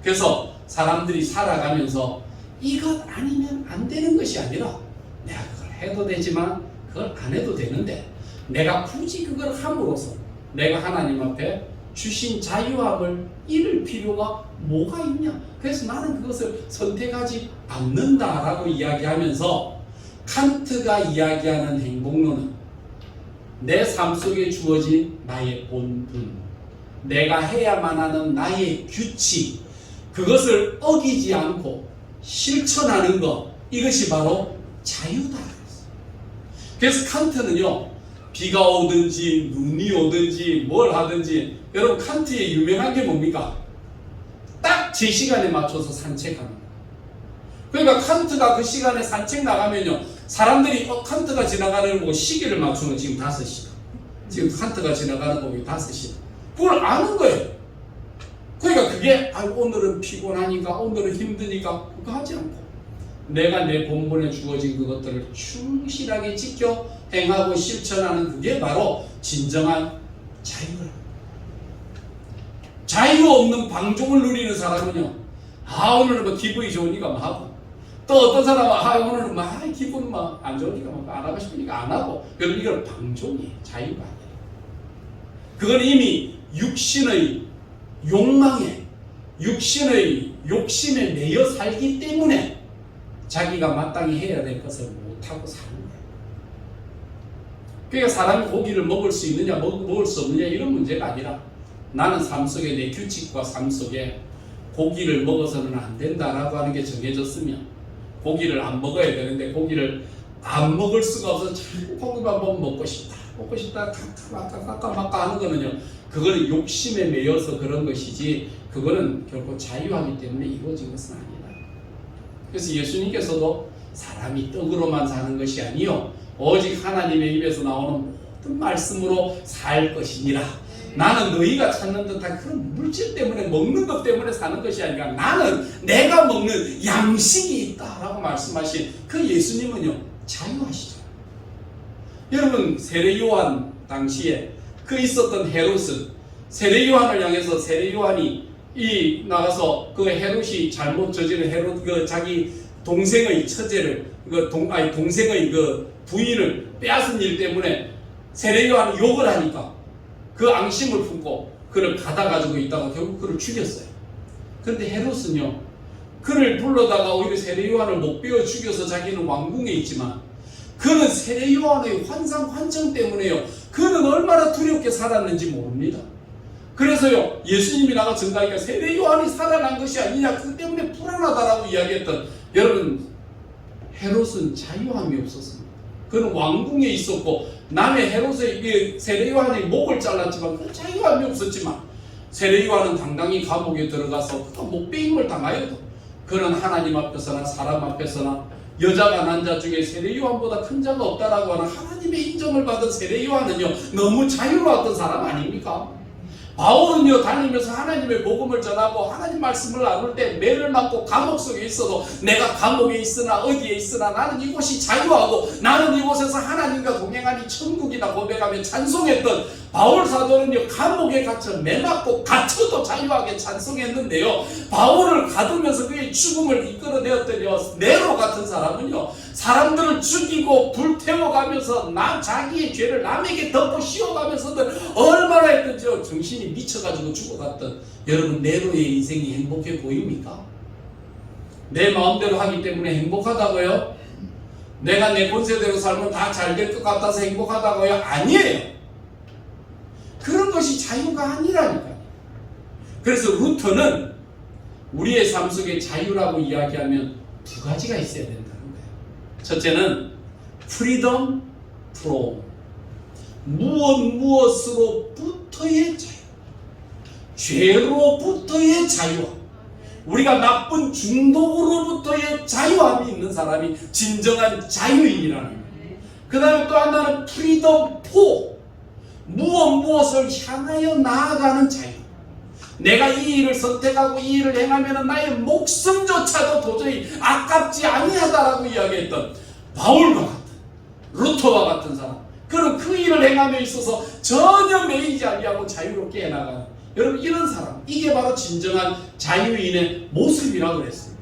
Speaker 1: 그래서 사람들이 살아가면서 이것 아니면 안 되는 것이 아니라 내가 그걸 해도 되지만 그걸 안 해도 되는데 내가 굳이 그걸 함으로써 내가 하나님 앞에 주신 자유함을 잃을 필요가 뭐가 있냐. 그래서 나는 그것을 선택하지 않는다라고 이야기하면서 칸트가 이야기하는 행복론은 내 삶 속에 주어진 나의 본분, 내가 해야만 하는 나의 규칙, 그것을 어기지 않고 실천하는 것, 이것이 바로 자유다. 그래서 칸트는요, 비가 오든지 눈이 오든지 뭘 하든지, 여러분 칸트의 유명한 게 뭡니까? 딱 제 시간에 맞춰서 산책하는 거예요. 그러니까 칸트가 그 시간에 산책 나가면요, 사람들이 칸트가 지나가는 거 보고 시계를 맞추면 지금 5시다. 지금 칸트가 지나가는 거 보고 5시다. 그걸 아는 거예요. 그러니까 그게 오늘은 피곤하니까, 오늘은 힘드니까 그거 하지 않고 내가 내 본분에 주어진 그것들을 충실하게 지켜 행하고 실천하는 그게 바로 진정한 자유라. 자유 없는 방종을 누리는 사람은요, 오늘은 뭐 기분이 좋으니까 뭐 하고, 또 어떤 사람은 오늘은 뭐 기분 뭐 안 좋으니까 뭐 안 하고 싶으니까 안 하고. 그럼 이건 방종이에요. 자유가 아니에요. 그건 이미 육신의 욕망에, 육신의 욕심에 매여 살기 때문에 자기가 마땅히 해야 될 것을 못하고 사는 거예요. 그러니까 사람이 고기를 먹을 수 있느냐 먹을 수 없느냐 이런 문제가 아니라, 나는 삶 속에 내 규칙과 삶 속에 고기를 먹어서는 안 된다라고 하는 게 정해졌으면 고기를 안 먹어야 되는데 고기를 안 먹을 수가 없어서 자꾸 고기만 먹고 싶다 깎아 하는 거는요, 그거는 욕심에 매여서 그런 것이지 그거는 결코 자유하기 때문에 이루어진 것은 아니다. 그래서 예수님께서도 사람이 떡으로만 사는 것이 아니요 오직 하나님의 입에서 나오는 모든 말씀으로 살 것이니라. 나는 너희가 찾는 듯한 그런 물질 때문에 먹는 것 때문에 사는 것이 아니라 나는 내가 먹는 양식이 있다라고 말씀하신 그 예수님은요 자유하시죠. 여러분 세례 요한 당시에 그 있었던 헤롯은 세례 요한을 향해서 세례 요한이 나가서 그 헤롯이 잘못 저지른 헤롯 그 자기 동생의 처제를 동생의 그 부인을 빼앗은 일 때문에 세례 요한이 욕을 하니까 그 앙심을 품고 그를 받아가지고 있다가 결국 그를 죽였어요. 그런데 헤롯은요, 그를 불러다가 오히려 세례 요한을 못 베어 죽여서 자기는 왕궁에 있지만 그는 세례 요한의 환상 환청 때문에요, 그는 얼마나 두렵게 살았는지 모릅니다. 그래서요, 예수님이 나가 증가하니까 세례 요한이 살아난 것이 아니냐, 그 때문에 불안하다라고 이야기했던, 여러분 헤롯은 자유함이 없었습니다. 그는 왕궁에 있었고 남의 헤롯의 세례 요한의 목을 잘랐지만 그 자유함이 없었지만, 세례 요한은 당당히 감옥에 들어가서 그 목베임을 당하여도 그는 하나님 앞에서나 사람 앞에서나 여자가 난 자 중에 세례 요한보다 큰 자가 없다라고 하는 하나님의 인정을 받은 세례 요한은요 너무 자유로웠던 사람 아닙니까? 바울은요 다니면서 하나님의 복음을 전하고 하나님 말씀을 나눌 때 매를 맞고 감옥 속에 있어도 내가 감옥에 있으나 어디에 있으나 나는 이곳이 자유하고 나는 이곳에서 하나님과 동행하니 천국이다 고백하며 찬송했던 바울 사도는요 감옥에 갇혀 매 맞고 갇혀도 자유하게 찬송했는데요, 바울을 가두면서 그의 죽음을 이끌어내었더니요 네로 같은 사람은요 사람들을 죽이고 불태워가면서 자기의 죄를 남에게 덮어 씌워가면서도 얼마나 했던지요 정신이 미쳐가지고 죽어갔던 여러분 네로의 인생이 행복해 보입니까? 내 마음대로 하기 때문에 행복하다고요? 내가 내 본세대로 살면 다 잘 될 것 같아서 행복하다고요? 아니에요. 그런 것이 자유가 아니라니까요. 그래서 루터는 우리의 삶 속에 자유라고 이야기하면 두 가지가 있어야 된다는 거예요. 첫째는 freedom from, 무엇으로부터의 자유, 죄로부터의 자유. 우리가 나쁜 중독으로부터의 자유함이 있는 사람이 진정한 자유인이라는 거예요. 그 다음에 또 하나는 프리덤 포, 무엇을 향하여 나아가는 자유. 내가 이 일을 선택하고 이 일을 행하면 나의 목숨조차도 도저히 아깝지 아니하다라고 이야기했던 바울과 같은, 루터와 같은 사람, 그런 그 일을 행함에 있어서 전혀 매이지 아니하고 자유롭게 해나가는, 여러분 이런 사람, 이게 바로 진정한 자유인의 모습이라고 그랬어요.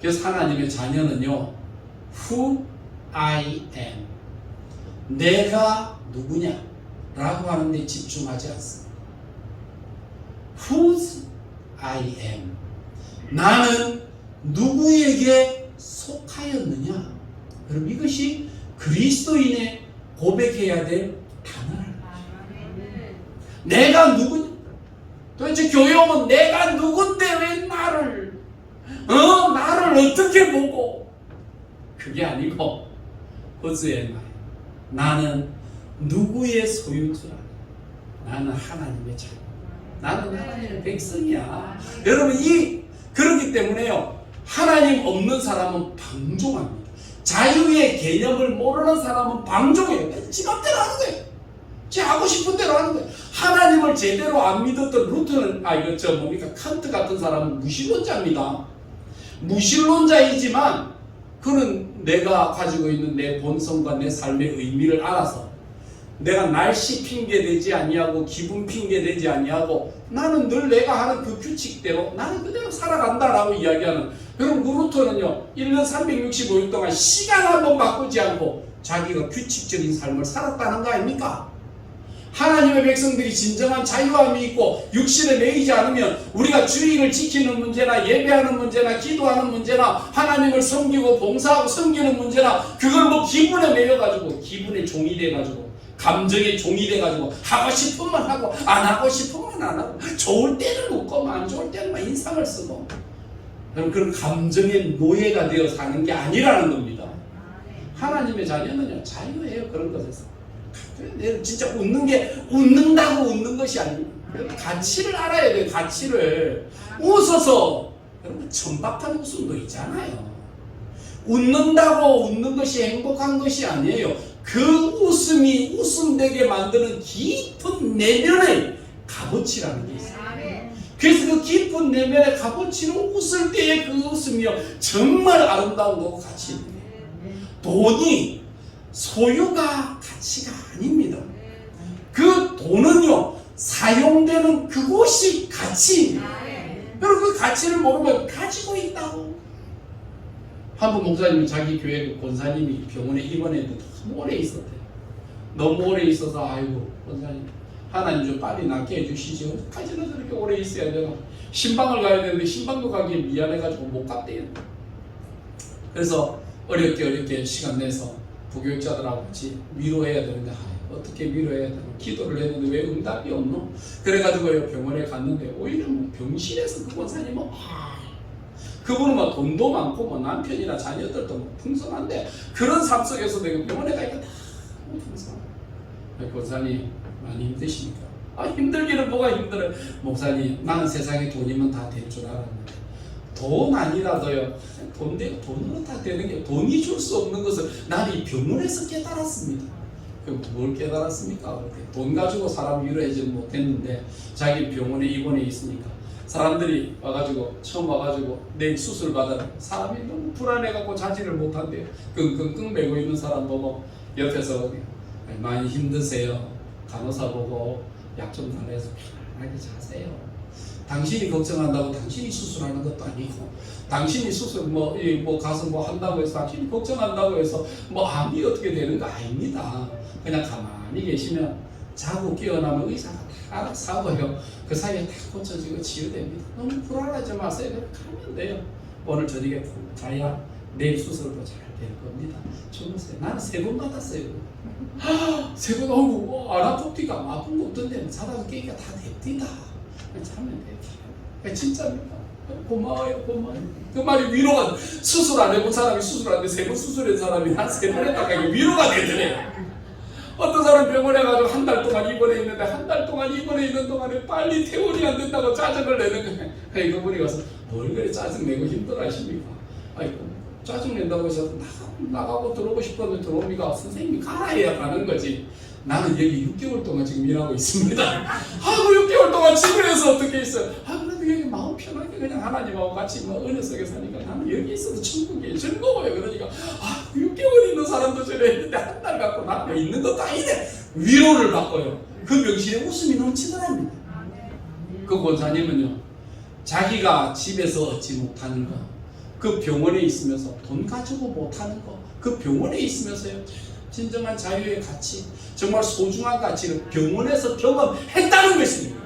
Speaker 1: 그래서 하나님의 자녀는요, Who I am, 내가 누구냐 라고 하는 데 집중하지 않습니다. Whose I am, 나는 누구에게 속하였느냐. 여러분 이것이 그리스도인의 고백해야 될 단어라는 거죠. 내가 누구냐. 도대체 교회 오면 내가 누군데 왜 나를 어떻게 보고, 그게 아니고 Whose am I, 나는 누구의 소유주라. 나는 하나님의 자녀, 나는 하나님의 백성이야. 여러분 그렇기 때문에요, 하나님 없는 사람은 방종합니다. 자유의 개념을 모르는 사람은 방종해요. 지 맘대로 하는 거예요. 지 하고 싶은 대로 하는 거예요. 하나님을 제대로 안 믿었던 루터는, 칸트 같은 사람은 무신론자입니다. 무신론자이지만 그는 내가 가지고 있는 내 본성과 내 삶의 의미를 알아서, 내가 날씨 핑계 되지 아니하고 기분 핑계 되지 아니하고 나는 늘 내가 하는 그 규칙대로 나는 그대로 살아간다라고 이야기하는, 여러분 루터는요 1년 365일 동안 시간 한 번 바꾸지 않고 자기가 규칙적인 삶을 살았다는 거 아닙니까? 하나님의 백성들이 진정한 자유함이 있고 육신에 매이지 않으면 우리가 주의를 지키는 문제나 예배하는 문제나 기도하는 문제나 하나님을 섬기고 봉사하고 섬기는 문제나 그걸 기분에 매여가지고 기분의 종이 돼가지고 감정의 종이 돼가지고 하고 싶으면 하고 안 하고 싶으면 안 하고 좋을 때는 웃고 안 좋을 때는 인상을 쓰고, 그런 감정의 노예가 되어 사는 게 아니라는 겁니다. 하나님의 자녀는요 자유예요. 그런 것에서 진짜 웃는다고 웃는 것이 아닙니다. 가치를 알아야 돼요. 가치를. 웃어서 여러분 천박한 웃음도 있잖아요. 웃는다고 웃는 것이 행복한 것이 아니에요. 그 웃음이 웃음되게 만드는 깊은 내면의 값어치라는 게 있어요. 그래서 그 깊은 내면의 값어치로 웃을 때의 그 웃음이요 정말 아름다운 거고 가치 있는 거예요. 돈이 소유가 가치가 아닙니다. 그 돈은요 사용되는 그곳이 가치입니다. 여러분 그 가치를 모르면 가지고 있다고. 한 번 목사님이 자기 교회 그 권사님이 병원에 입원했는데 너무 오래 있었대요. 너무 오래 있어서 아이고 권사님 하나님 좀 빨리 낫게 해주시지 어디까지나 저렇게 오래 있어야 되나. 신방을 가야 되는데 신방도 가기에 미안해가지고 못 갔대요. 그래서 어렵게 시간 내서 부교육자들하고 같이 위로해야 되는데 어떻게 위로해야 되나. 기도를 했는데 왜 응답이 없노. 그래가지고 병원에 갔는데 오히려 병실에서 그 권사님은 그분은 돈도 많고 남편이나 자녀들도 풍성한데 그런 삶 속에서 내가 병원에 가니까 다 풍성해. 권사님 많이 힘드십니까? 힘들기는 뭐가 힘들어요. 목사님 나는 세상에 돈이면 다 될 줄 알았는데 돈 아니라도요 돈으로 다 되는 게 돈이 줄 수 없는 것을 나는 이 병원에서 깨달았습니다. 그럼 뭘 깨달았습니까? 돈 가지고 사람 위로하지 못했는데 자기 병원에 입원해 있으니까 사람들이 와가지고 처음 와가지고 내일 수술 받아 사람이 너무 불안해갖고 자지를 못한대요. 끙끙끙 매고 있는 사람 보고 옆에서 많이 힘드세요. 간호사 보고 약 좀 달래서 편안하게 자세요. 당신이 걱정한다고 당신이 수술하는 것도 아니고 당신이 수술 가서 한다고 해서 당신이 걱정한다고 해서 암이 어떻게 되는 거 아닙니다. 그냥 가만히 계시면 자고 깨어나면 의사가 다 알아서 하고요. 그 사이에 다 고쳐지고 치유됩니다. 너무 불안하지 마세요. 가면 돼요. 오늘 저녁에 푹 자야 내일 수술도 잘 될 겁니다. 주무세요. 나는 3번 받았어요. 3번 안 아프디가 아픈 거 없던데 자다가 깨기가 다 됩니다. 자면 돼요. 진짜입니다. 고마워요. 그 말이 위로가. 수술 안 해본 사람이 수술 안 돼 3번 수술한 사람이 한 3번 했다가 위로가 되더래요. 어떤 사람 병원에 가서 한 달 동안 입원해 있는데 한 달 동안 입원해 있는 동안에 빨리 퇴원이 안 된다고 짜증을 내는 거예요. 그러니까 그분이 가서 뭘 그래 짜증내고 힘들어 하십니까? 아이고 짜증낸다고 해서 나가고 들어오고 싶었는데 들어옵니까? 선생님이 가라 해야 가는 거지. 나는 여기 6개월 동안 지금 일하고 있습니다. 아이고 6개월 동안 집에서 어떻게 있어요? 아 그래도 여기 마음 편하게 그냥 하나님하고 같이 뭐 은혜 속에 사니까 나는 여기 있어도 천국이 즐거워요. 그러니까 아 6개월 있는 사람도 저래 했는데 한 달 갖고 나가 있는 것도 아니네. 위로를 받고요. 그 명실에 웃음이 넘치더랍니다. 그 권사님은요 자기가 집에서 얻지 못하는 거, 그 병원에 있으면서 돈 가지고 못하는 거, 그 병원에 있으면서요 진정한 자유의 가치, 정말 소중한 가치를 병원에서 경험했다는 것입니다.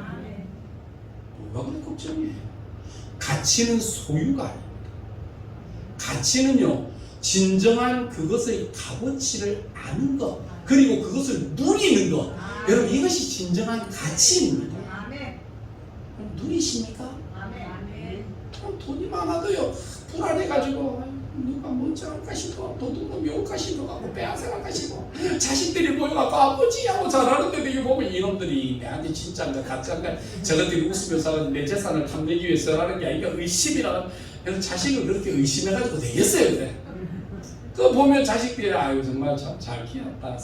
Speaker 1: 뭐가 그래 걱정이에요? 가치는 소유가 아닙니다. 가치는요 진정한 그것의 값어치를 아는 것, 그리고 그것을 누리는 것. 여러분 이것이 진정한 가치입니다. 누리십니까? 돈이 많아도요 불안해가지고 누가 뭔지 알까 싶어, 도둑놈이 올까 싶어가고 빼앗아갈까 싶어, 자식들이 모여갖고 아버지하고 잘하는데도 이거 보면 이놈들이 내한테 진짜인가 가짜인가 저것들이 웃으면서 내 재산을 탐내기 위해서라는 게 아니라 의심이라는. 그래서 자식을 그렇게 의심해가지고 되겠어요 그래. 그거 보면 자식들이 아유 정말 참 잘 키웠다,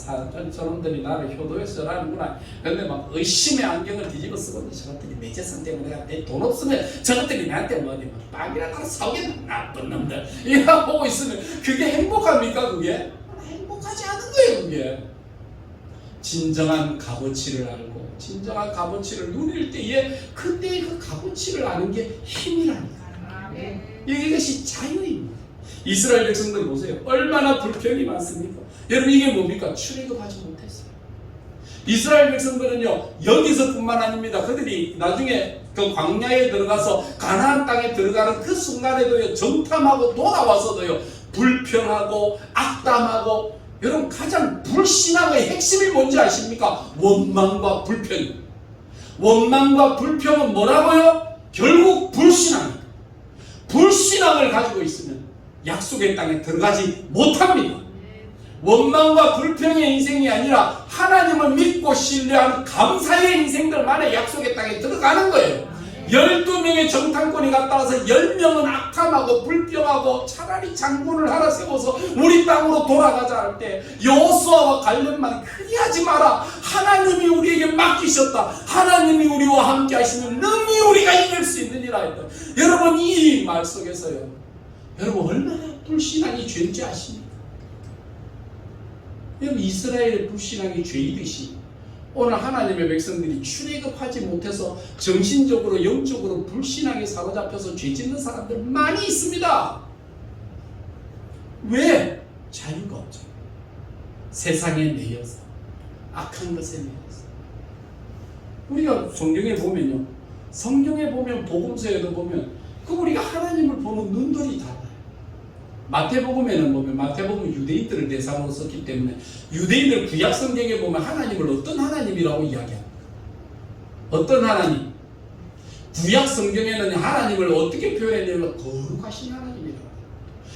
Speaker 1: 저놈들이 나를 효도해서 저라는구나. 근데 막 의심의 안경을 뒤집어 쓰고 저것들이 내 재산 때문에 내가 내 돈 없으면 저것들이 나한테 뭐 어디 빵이나 따라 사오겠나 나쁜 놈들 이러고 보고 있으면 그게 행복합니까? 그게 행복하지 않은 거예요. 그게 진정한 값어치를 알고 진정한 값어치를 누릴 때에 그때의 그 값어치를 아는 게 힘이라니까. 이것이 자유입니다. 이스라엘 백성들 보세요. 얼마나 불평이 많습니까? 여러분 이게 뭡니까? 출애굽하지 못했어요. 이스라엘 백성들은요 여기서뿐만 아닙니다. 그들이 나중에 그 광야에 들어가서 가나안 땅에 들어가는 그 순간에도요 정탐하고 돌아와서도요 불평하고 악담하고. 여러분 가장 불신앙의 핵심이 뭔지 아십니까? 원망과 불평. 원망과 불평은 뭐라고요? 결국 불신앙입니다. 불신앙을 가지고 있으면 약속의 땅에 들어가지 못합니다. 원망과 불평의 인생이 아니라 하나님을 믿고 신뢰하는 감사의 인생들만의 약속의 땅에 들어가는 거예요. 12명의 정탐꾼이 갔다 와서 10명은 악함하고 불평하고 차라리 장군을 하나 세워서 우리 땅으로 돌아가자 할 때 여호수아와 갈렙만 그리하지 마라. 하나님이 우리에게 맡기셨다. 하나님이 우리와 함께 하시면 능히 우리가 이길 수 있느니라 했다. 여러분 이 말 속에서요 여러분 얼마나 불신앙이 죄인지 아십니까? 여러분 이스라엘의 불신앙이 죄이듯이 오늘 하나님의 백성들이 출애굽하지 못해서 정신적으로 영적으로 불신앙에 사로잡혀서 죄 짓는 사람들 많이 있습니다. 왜? 자유가 없죠. 세상에 매여서 악한 것에 매여서. 우리가 성경에 보면요 성경에 보면 복음서에도 보면 그 우리가 하나님을 보는 눈들이 달라요. 마태복음에는 보면 마태복음 유대인들을 대상으로 썼기 때문에 유대인들 구약 성경에 보면 하나님을 어떤 하나님이라고 이야기합니다. 어떤 하나님? 구약 성경에는 하나님을 어떻게 표현했냐면 거룩하신 하나님이라고.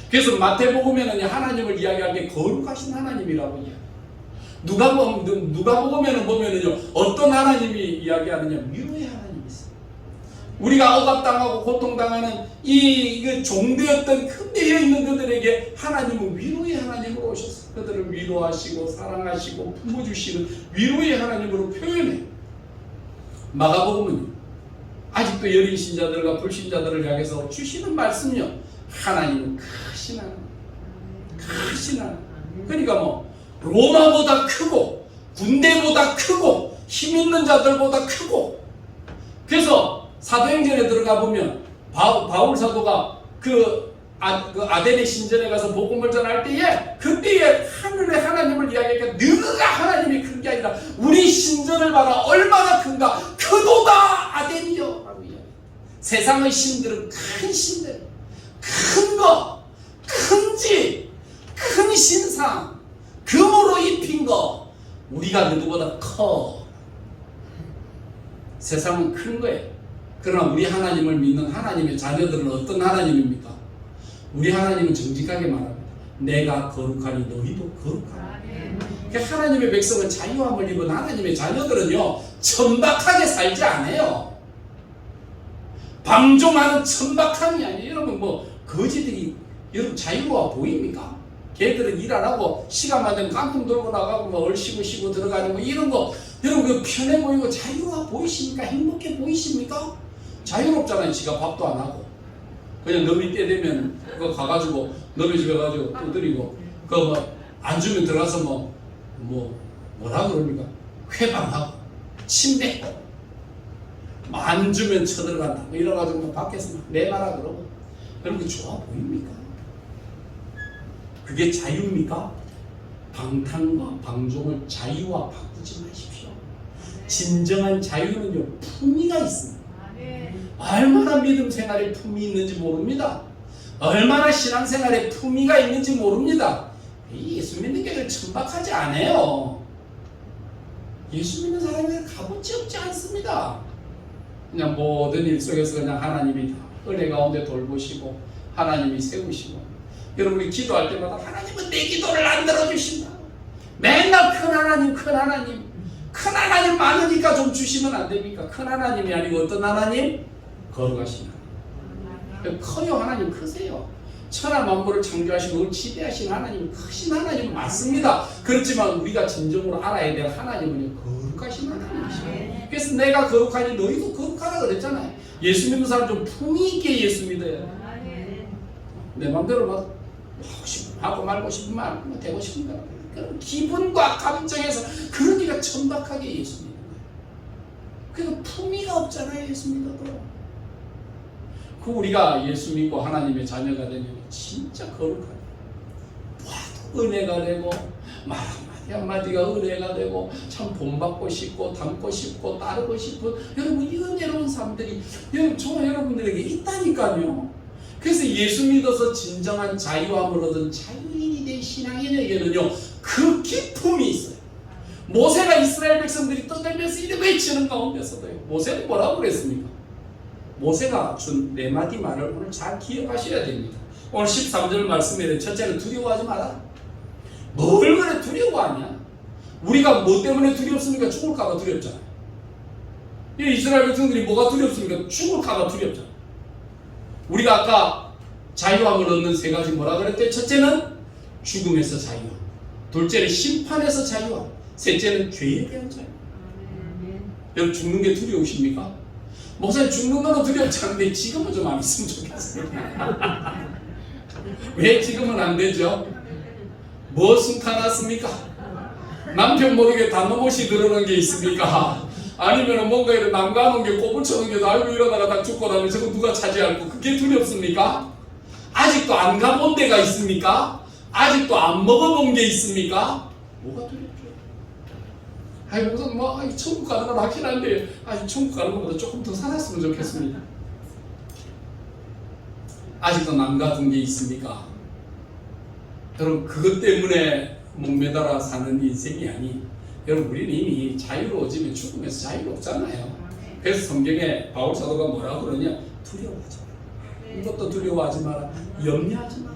Speaker 1: 그래서 마태복음에는 하나님을 이야기할 때 거룩하신 하나님이라고 이야기해요. 누가복음에는 보면은요 어떤 하나님이 이야기하느냐 위로의 하나님이 있어요. 우리가 억압당하고 고통당하는 이 종되었던 큰 데에 있는 그들에게 하나님은 위로의 하나님으로 오셨어요. 그들을 위로하시고 사랑하시고 품어주시는 위로의 하나님으로 표현해요. 마가복음은요 아직도 여린 신자들과 불신자들을 향해서 주시는 말씀요 하나님은 크신 하나님, 크신 하나님. 그러니까 뭐 로마보다 크고 군대보다 크고 힘있는 자들보다 크고. 그래서 사도행전에 들어가 보면 바울 사도가 그 아데네 신전에 가서 복음을 전할 때에 그때에 하늘의 하나님을 이야기하니까 너가 하나님이 큰 게 아니라 우리 신전을 봐라 얼마나 큰가 크도다 아데니여 라고 이야기해요. 세상의 신들은 큰 신들, 큰 거, 큰 집, 큰 신상, 금으로 입힌 거 우리가 누구보다 커. 세상은 큰 거예요. 그러나 우리 하나님을 믿는 하나님의 자녀들은 어떤 하나님입니까? 우리 하나님은 정직하게 말합니다. 내가 거룩하니 너희도 거룩하라. 그러니까 하나님의 백성은 자유함을 입은 하나님의 자녀들은요 천박하게 살지 않아요. 방종하는 천박함이 아니에요. 여러분 뭐 거지들이 여러분 자유로워 보입니까? 걔들은 일 안 하고 시간만 되면 깡통 돌고 나가고 뭐 얼씨구 쉬고 들어가는 거 이런 거 여러분 그 편해 보이고 자유로워 보이십니까? 행복해 보이십니까? 자유롭잖아요. 지가 밥도 안 하고 그냥 너희 때 되면 그거 가가지고 너희 집에 가가지고 두드리고 그거 뭐 안 주면 들어가서 뭐라 그럽니까? 회방하고 침 뱉고 안 주면 쳐들어간다 뭐 이래가지고 밖에서 내놔라 그러고 여러분 좋아 보입니까? 그게 자유입니까? 방탕과 방종을 자유와 바꾸지 마십시오. 진정한 자유는요 품위가 있습니다. 얼마나 믿음 생활에 품이 있는지 모릅니다. 얼마나 신앙생활에 품위가 있는지 모릅니다. 예수 믿는 게를 천박하지 않아요. 예수 믿는 사람이 값어치 없지 않습니다. 그냥 모든 일 속에서 그냥 하나님이 은혜 가운데 돌보시고 하나님이 세우시고 여러분이 기도할 때마다 하나님은 내 기도를 안 들어주신다. 맨날 큰 하나님 큰 하나님 큰 하나님 많으니까 좀 주시면 안 됩니까? 큰 하나님이 아니고 어떤 하나님? 거룩하신 하나님. 커요. 하나님 크세요. 천하 만물을 창조하시고 그걸 지배하신 하나님 크신 하나님 맞습니다. 그렇지만 우리가 진정으로 알아야 될 하나님은 거룩하신 하나님이시죠. 그래서 내가 거룩하니 너희도 거룩하라 그랬잖아요. 예수 믿는 사람 좀 품위 있게 예수 믿어요. 내 맘대로 막 하고 싶으면 하고 말고 싶으면 말고 되고 싶은 거 그런 기분과 감정에서 그러니까 천박하게 예수 믿는 거예요. 그래서 품위가 없잖아요. 예수 믿어도. 그 우리가 예수 믿고 하나님의 자녀가 되면 진짜 거룩하게 봐도 은혜가 되고 말 한마디가 은혜가 되고 참 본받고 싶고 닮고 싶고 따르고 싶은 여러분 이 은혜로운 삶들이 저와 여러분들에게 있다니까요. 그래서 예수 믿어서 진정한 자유함을 얻은 자유인이 된 신앙인에게는요 그 기쁨이 있어요. 모세가 이스라엘 백성들이 떠들면서 이렇게 외치는 가운데서도요 모세는 뭐라고 그랬습니까? 모세가 준 4마디 말을 오늘 잘 기억하셔야 됩니다. 오늘 13절 말씀에 첫째는 두려워하지 마라. 뭘 그래 두려워하냐? 우리가 뭐 때문에 두렵습니까? 죽을까봐 두렵잖아요. 이 이스라엘 백성들이 뭐가 두렵습니까? 죽을까봐 두렵잖아요. 우리가 아까 자유함을 얻는 3가지 뭐라 그랬대? 첫째는 죽음에서 자유함, 둘째는 심판에서 자유함, 셋째는 죄에 대한 자유. 여러분 죽는 게 두려우십니까? 목사님 죽는 거는 두렵지 않은데 지금은 좀 안 있으면 좋겠어요. 왜 지금은 안 되죠? 뭐 숨타났습니까? 남편 모르게 단노못이 들어오는 게 있습니까? 아니면 뭔가 이런 남가놓은 게 꼬불 쳐놓은 게 알고 이러다가 딱 죽고 나면 저거 누가 차지할 거 그게 두렵습니까? 아직도 안 가본 데가 있습니까? 아직도 안 먹어본 게 있습니까? 뭐가 두렵죠? 아이 무슨 천국 가는 건 확실한데 천국 가는 것보다 조금 더 살았으면 좋겠습니다. 아직도 남가둔 게 있습니까? 여러분 그것 때문에 목매달아 사는 인생이 아닌 여러분 우리는 이미 자유로워지면 죽음에서 자유롭잖아요. 그래서 성경에 바울 사도가 뭐라고 그러냐? 두려워하지 마라. 이것도 두려워하지 마라. 염려하지 마라.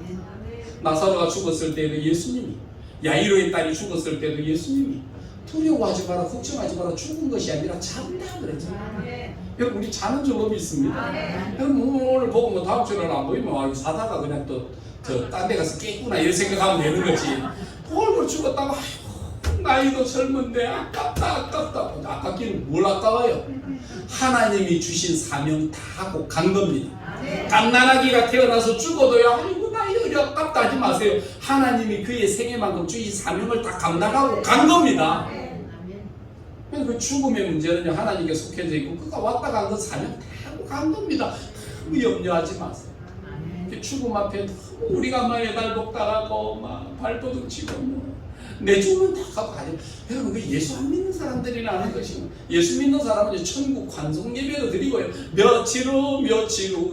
Speaker 1: 나사로가 죽었을 때도 예수님이 야이로의 딸이 죽었을 때도 예수님이 두려워하지 마라, 걱정하지 마라, 죽은 것이 아니라 잔다 그랬잖아요. 여러분 우리 자는 줄 믿습니다. 여러분 오늘 보고 뭐 다음 주에는 안 보이면 사다가 그냥 또 딴 데 가서 깼구나 이런 생각하면 되는 거지. 얼굴 죽었다고 아이고 나이도 젊은데 아깝다. 아깝기는 뭘 아까워요? 하나님이 주신 사명 다 하고 간 겁니다. 갓난아기가 태어나서 죽어도요 아이고 나이 어려 아깝다 하지 마세요. 하나님이 그의 생애만큼 주신 사명을 다 감당하고 간 겁니다. 그 죽음의 문제는요 하나님께 속해져 있고 그가 왔다 간 건 사명 다 하고 간 겁니다. 너무 염려하지 마세요. 죽음 앞에 너무 우리가 막 애달복달하고 막 발버둥 치고 내 죽음은 다 가고 가죠. 여러분 그 예수 안 믿는 사람들이라는 것이고 예수 믿는 사람은 천국 관성 예배도 드리고요. 며칠 후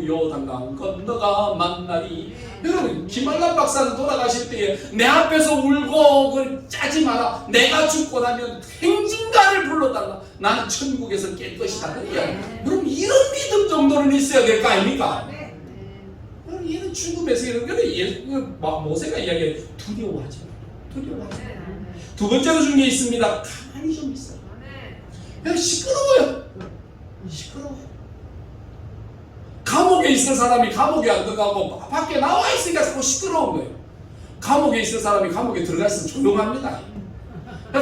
Speaker 1: 요단강 건너가 만나리. 여러분 김한란 박사는 돌아가실 때에 내 앞에서 울고 그걸 짜지 마라. 내가 죽고 나면 행진가를 불러달라. 나는 천국에서 깰 것이다. 그럼 이런 믿음 정도는 있어야 될 거 아닙니까? 얘는 죽음에서 이런 거는 모세가 이야기해 두려워하지 마. 두 번째로 준 게 있습니다. 가만히 좀 있어요. 그냥 시끄러워요. 시끄러워요. 감옥에 있을 사람이 감옥에 안 들어가고 밖에 나와 있으니까 자꾸 시끄러운 거예요. 감옥에 있을 사람이 감옥에 들어가 있으면 조용합니다.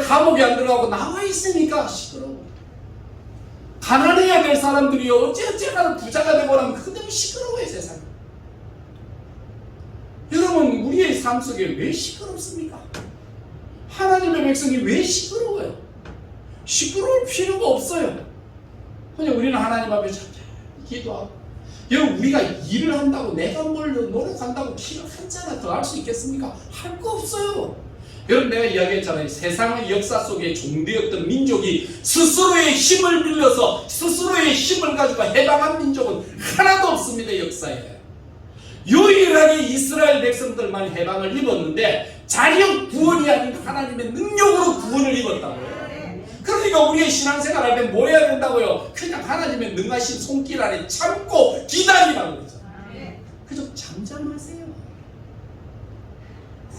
Speaker 1: 감옥에 안 들어가고 나와 있으니까 시끄러워. 가난해야 될 사람들이 어찌어찌하면 부자가 되고 나면 그것 때문에 시끄러워요, 세상에. 여러분, 우리의 삶 속에 왜 시끄럽습니까? 하나님의 백성이 왜 시끄러워요? 시끄러울 필요가 없어요. 그냥 우리는 하나님 앞에 기도하고, 여러분, 우리가 일을 한다고 내가 뭘 노력한다고 길을 한자나 더 할 수 있겠습니까? 할 거 없어요. 여러분, 내가 이야기했잖아요. 세상의 역사 속에 종되었던 민족이 스스로의 힘을 빌려서 스스로의 힘을 가지고 해방한 민족은 하나도 없습니다. 역사에 유일하게 이스라엘 백성들만 해방을 입었는데 자력 구원이 아닌 하나님의 능력으로 구원을 입었다고요. 그러니까 우리의 신앙생활 할 때 뭐 해야 된다고요? 그냥 하나님의 능하신 손길 안에 참고 기다리라고 그러잖아요. 그저 잠잠하세요.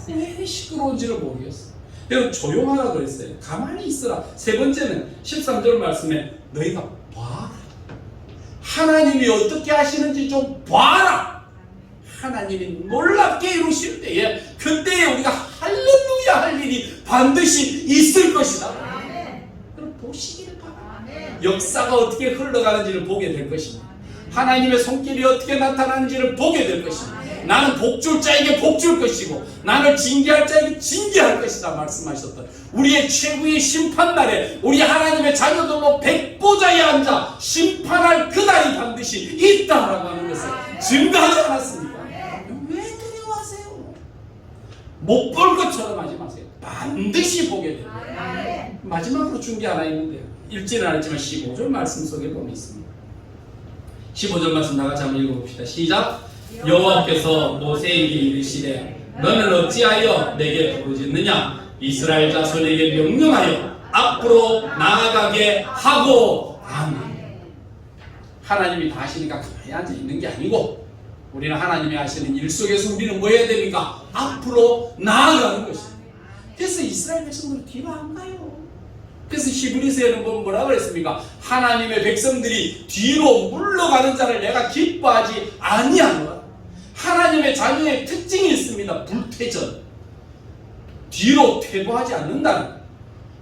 Speaker 1: 왜 시끄러운지를 모르겠어. 여러분, 조용하라 그랬어요. 가만히 있으라. 세 번째는 13절 말씀에 너희가 봐라. 하나님이 어떻게 하시는지 좀 봐라. 하나님이 놀랍게 이루실 때에 그때에 우리가 할렐루야 할 일이 반드시 있을 것이다. 그럼 보시기를 바라. 역사가 어떻게 흘러가는지를 보게 될 것입니다. 하나님의 손길이 어떻게 나타나는지를 보게 될 것입니다. 나는 복줄 자에게 복줄 것이고 나를 징계할 자에게 징계할 것이다 말씀하셨던 우리의 최후의 심판날에 우리 하나님의 자녀들로 백보자에 앉아 심판할 그날이 반드시 있다라고 하는 것을 증거하지 않았습니까? 왜 두려워하세요? 못 볼 것처럼 하지 마세요. 반드시 보게 됩니다. 마지막으로 준 게 하나 있는데요. 읽지는 않았지만 15절 말씀 속에 보면 있습니다. 15절 말씀 나같이 한번 읽어봅시다. 시작. 여호와께서 모세에게 이르시되 너는 어찌하여 내게 부르짖느냐? 이스라엘 자손에게 명령하여 앞으로 나아가게 하고. 아멘. 하나님이 다 하시니까 가만히 앉아 있는 게 아니고 우리는 하나님이 하시는 일 속에서 우리는 뭐 해야 됩니까? 앞으로 나아가는 것입니다. 그래서 이스라엘 백성들은 뒤로 안 가요. 그래서 히브리서에는 뭐라 그랬습니까? 하나님의 백성들이 뒤로 물러가는 자를 내가 기뻐하지 아니하노라. 하나님의 자녀의 특징이 있습니다. 불퇴전. 뒤로 퇴보하지 않는다는,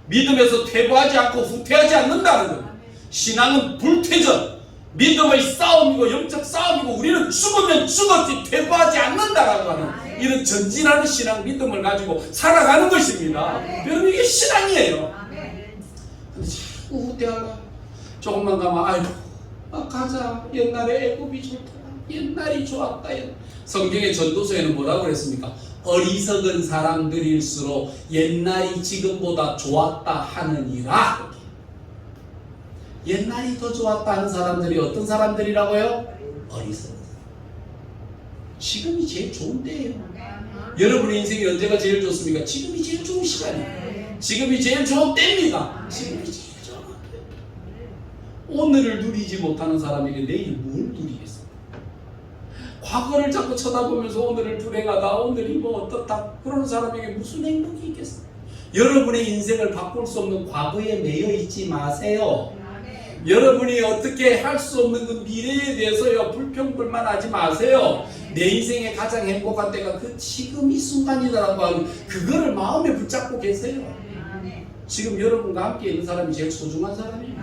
Speaker 1: 믿음에서 퇴보하지 않고 후퇴하지 않는다는 것. 신앙은 불퇴전, 믿음의 싸움이고 영적 싸움이고 우리는 죽으면 죽었지 퇴보하지 않는다라고 하는 이런 전진하는 신앙 믿음을 가지고 살아가는 것입니다. 여러분, 이게 신앙이에요. 근데 자꾸 후퇴하라. 조금만 가면 아이고 가자. 옛날에 애굽이 좋더라. 옛날이 좋았다. 성경의 전도서에는 뭐라고 그랬습니까? 어리석은 사람들일수록 옛날이 지금보다 좋았다 하느니라. 옛날이 더 좋았다 하는 사람들이 어떤 사람들이라고요? 어리석은 사람. 지금이 제일 좋은 때예요. 여러분의 인생이 언제가 제일 좋습니까? 지금이 제일 좋은 시간이에요. 지금이 제일 좋은 때입니다. 지금이 제일 좋은 때. 오늘을 누리지 못하는 사람에게 내일 뭘 누리겠어요? 과거를 자꾸 쳐다보면서 오늘을 불행하다, 오늘이 뭐 어떻다 그러는 사람에게 무슨 행복이 있겠어요? 여러분의 인생을 바꿀 수 없는 과거에 매여 있지 마세요. 여러분이 어떻게 할 수 없는 그 미래에 대해서요 불평불만하지 마세요. 내 인생의 가장 행복한 때가 그 지금 이 순간이다라고 하는 그거를 마음에 붙잡고 계세요. 지금 여러분과 함께 있는 사람이 제일 소중한 사람이에요.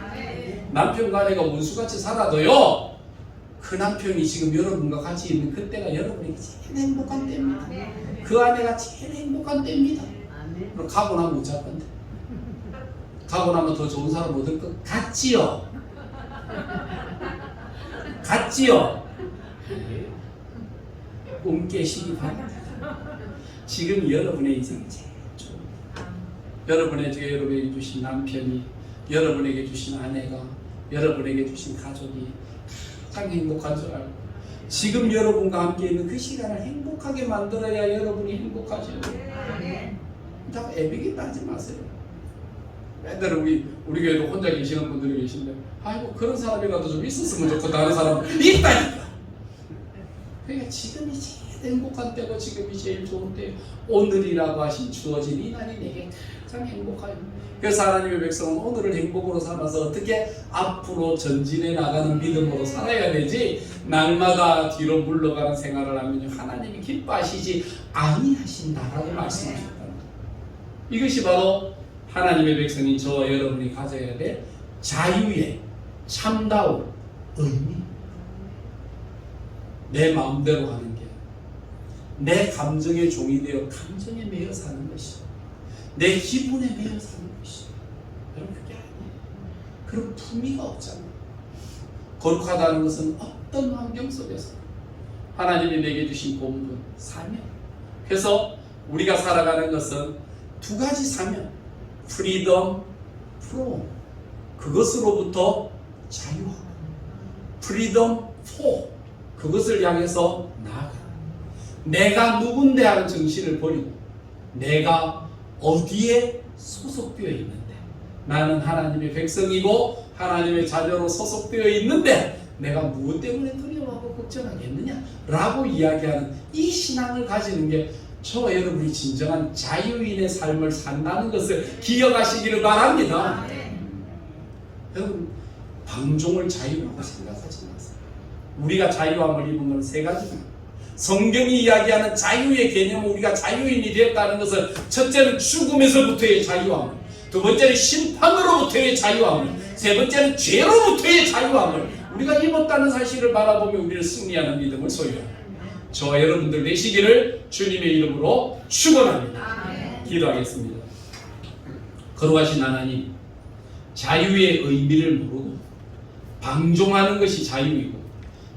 Speaker 1: 남편과 아내가 원수같이 살아도요 그 남편이 지금 여러분과 같이 있는 그때가 여러분에게 제일 행복한 때입니다. 그 아내가 제일 행복한 때입니다. 그럼 가고 나면 못 잘 건데, 가고 나면 더 좋은 사람 얻을 것 같지요? 같지요? 꿈 깨시기 바랍니다. 지금 여러분의 인생이 제일 좋은, 여러분에게 여러분에게 주신 남편이, 여러분에게 주신 아내가, 여러분에게 주신 가족이 가장 행복한 줄 알고 지금 여러분과 함께 있는 그 시간을 행복하게 만들어야 여러분이 행복하죠. 다 애비기 따지 마세요. 맨날 우리 교회도 혼자 계시는 분들이 계신데 아이고 그런 사람이라도 좀 있었으면 좋겠다 하는 사람 있다니까. 그러니까 지금이 제일 행복한 때가 지금이 제일 좋은 때, 오늘이라고 하신 주어진 이 날이 내게 가장 행복하요. 그래서 하나님의 백성은 오늘을 행복으로 삼아서 어떻게 앞으로 전진해 나가는 믿음으로 살아야 되지, 날마다 뒤로 물러가는 생활을 하면 하나님이 기뻐하시지 아니하신다라고 말씀하셨다는 거예요. 이것이 바로 하나님의 백성인 저와 여러분이 가져야 될 자유의 참다운 의미. 내 마음대로 하는 게, 내 감정의 종이 되어 감정에 매여 사는 것이, 내 기분에 매여 사는 것이, 여러분 그게 아니에요. 그런 품위가 없잖아요. 거룩하다는 것은 어떤 환경 속에서 하나님이 내게 주신 본분, 사명. 그래서 우리가 살아가는 것은 두 가지 사명, 프리덤, 프로, 그것으로부터 자유하고, 프리덤 포, 그것을 향해서 나아가. 내가 누군데 하는 정신을 버리고 내가 어디에 소속되어 있는데, 나는 하나님의 백성이고 하나님의 자녀로 소속되어 있는데 내가 무엇 때문에 두려워하고 걱정하겠느냐 라고 이야기하는 이 신앙을 가지는 게 저와 여러분이 진정한 자유인의 삶을 산다는 것을 기억하시기를 바랍니다. 여러분, 방종을 자유라고 생각하지 마세요. 우리가 자유함을 입은 건 세 가지입니다. 성경이 이야기하는 자유의 개념은 우리가 자유인이 되었다는 것은 첫째는 죽음에서부터의 자유함을, 두 번째는 심판으로부터의 자유함을, 세 번째는 죄로부터의 자유함을 우리가 입었다는 사실을 바라보며 우리는 승리하는 믿음을 소유합니다. 저와 여러분들 되시기를 주님의 이름으로 축원합니다. 기도하겠습니다. 거룩하신 하나님, 자유의 의미를 모르고 방종하는 것이 자유이고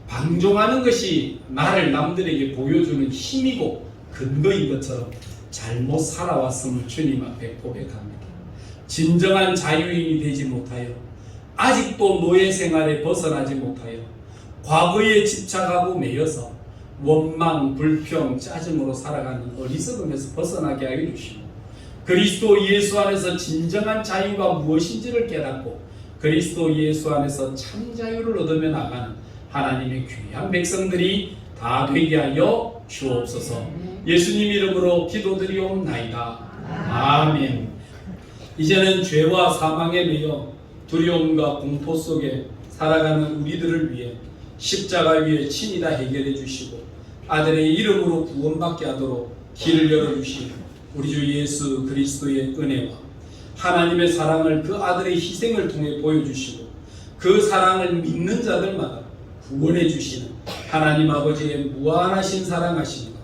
Speaker 1: 방종하는 것이 나를 남들에게 보여주는 힘이고 근거인 것처럼 잘못 살아왔음을 주님 앞에 고백합니다. 진정한 자유인이 되지 못하여 아직도 노예 생활에 벗어나지 못하여 과거에 집착하고 매여서 원망, 불평, 짜증으로 살아가는 어리석음에서 벗어나게 하여 주시고, 그리스도 예수 안에서 진정한 자유가 무엇인지를 깨닫고 그리스도 예수 안에서 참 자유를 얻으며 나가는 하나님의 귀한 백성들이 다 되게 하여 주옵소서. 예수님 이름으로 기도드리옵나이다. 아멘. 이제는 죄와 사망에 매여 두려움과 공포 속에 살아가는 우리들을 위해 십자가 위에 친히 다 해결해 주시고 아들의 이름으로 구원받게 하도록 길을 열어주신 우리 주 예수 그리스도의 은혜와 하나님의 사랑을 그 아들의 희생을 통해 보여주시고 그 사랑을 믿는 자들마다 구원해 주시는 하나님 아버지의 무한하신 사랑하심과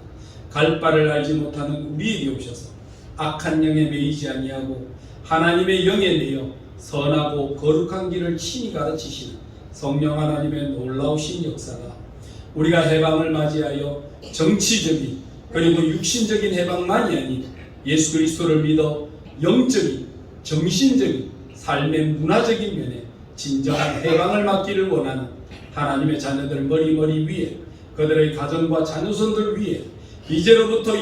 Speaker 1: 갈 바를 알지 못하는 우리에게 오셔서 악한 영에 매이지 아니하고 하나님의 영에 매여 선하고 거룩한 길을 친히 가르치시는 성령 하나님의 놀라우신 역사가 우리가 해방을 맞이하여 정치적인 그리고 육신적인 해방만이 아닌 예수 그리스도를 믿어 영적인, 정신적인, 삶의 문화적인 면에 진정한 해방을 맞기를 원하는 하나님의 자녀들 머리머리 위에 그들의 가정과 자녀손들 위에 이제로부터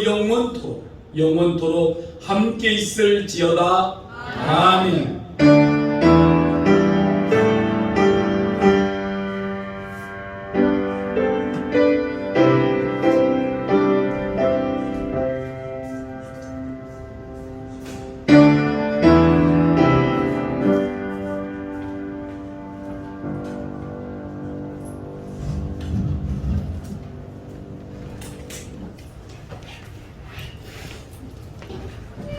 Speaker 1: 영원토록 함께 있을지어다. 아멘.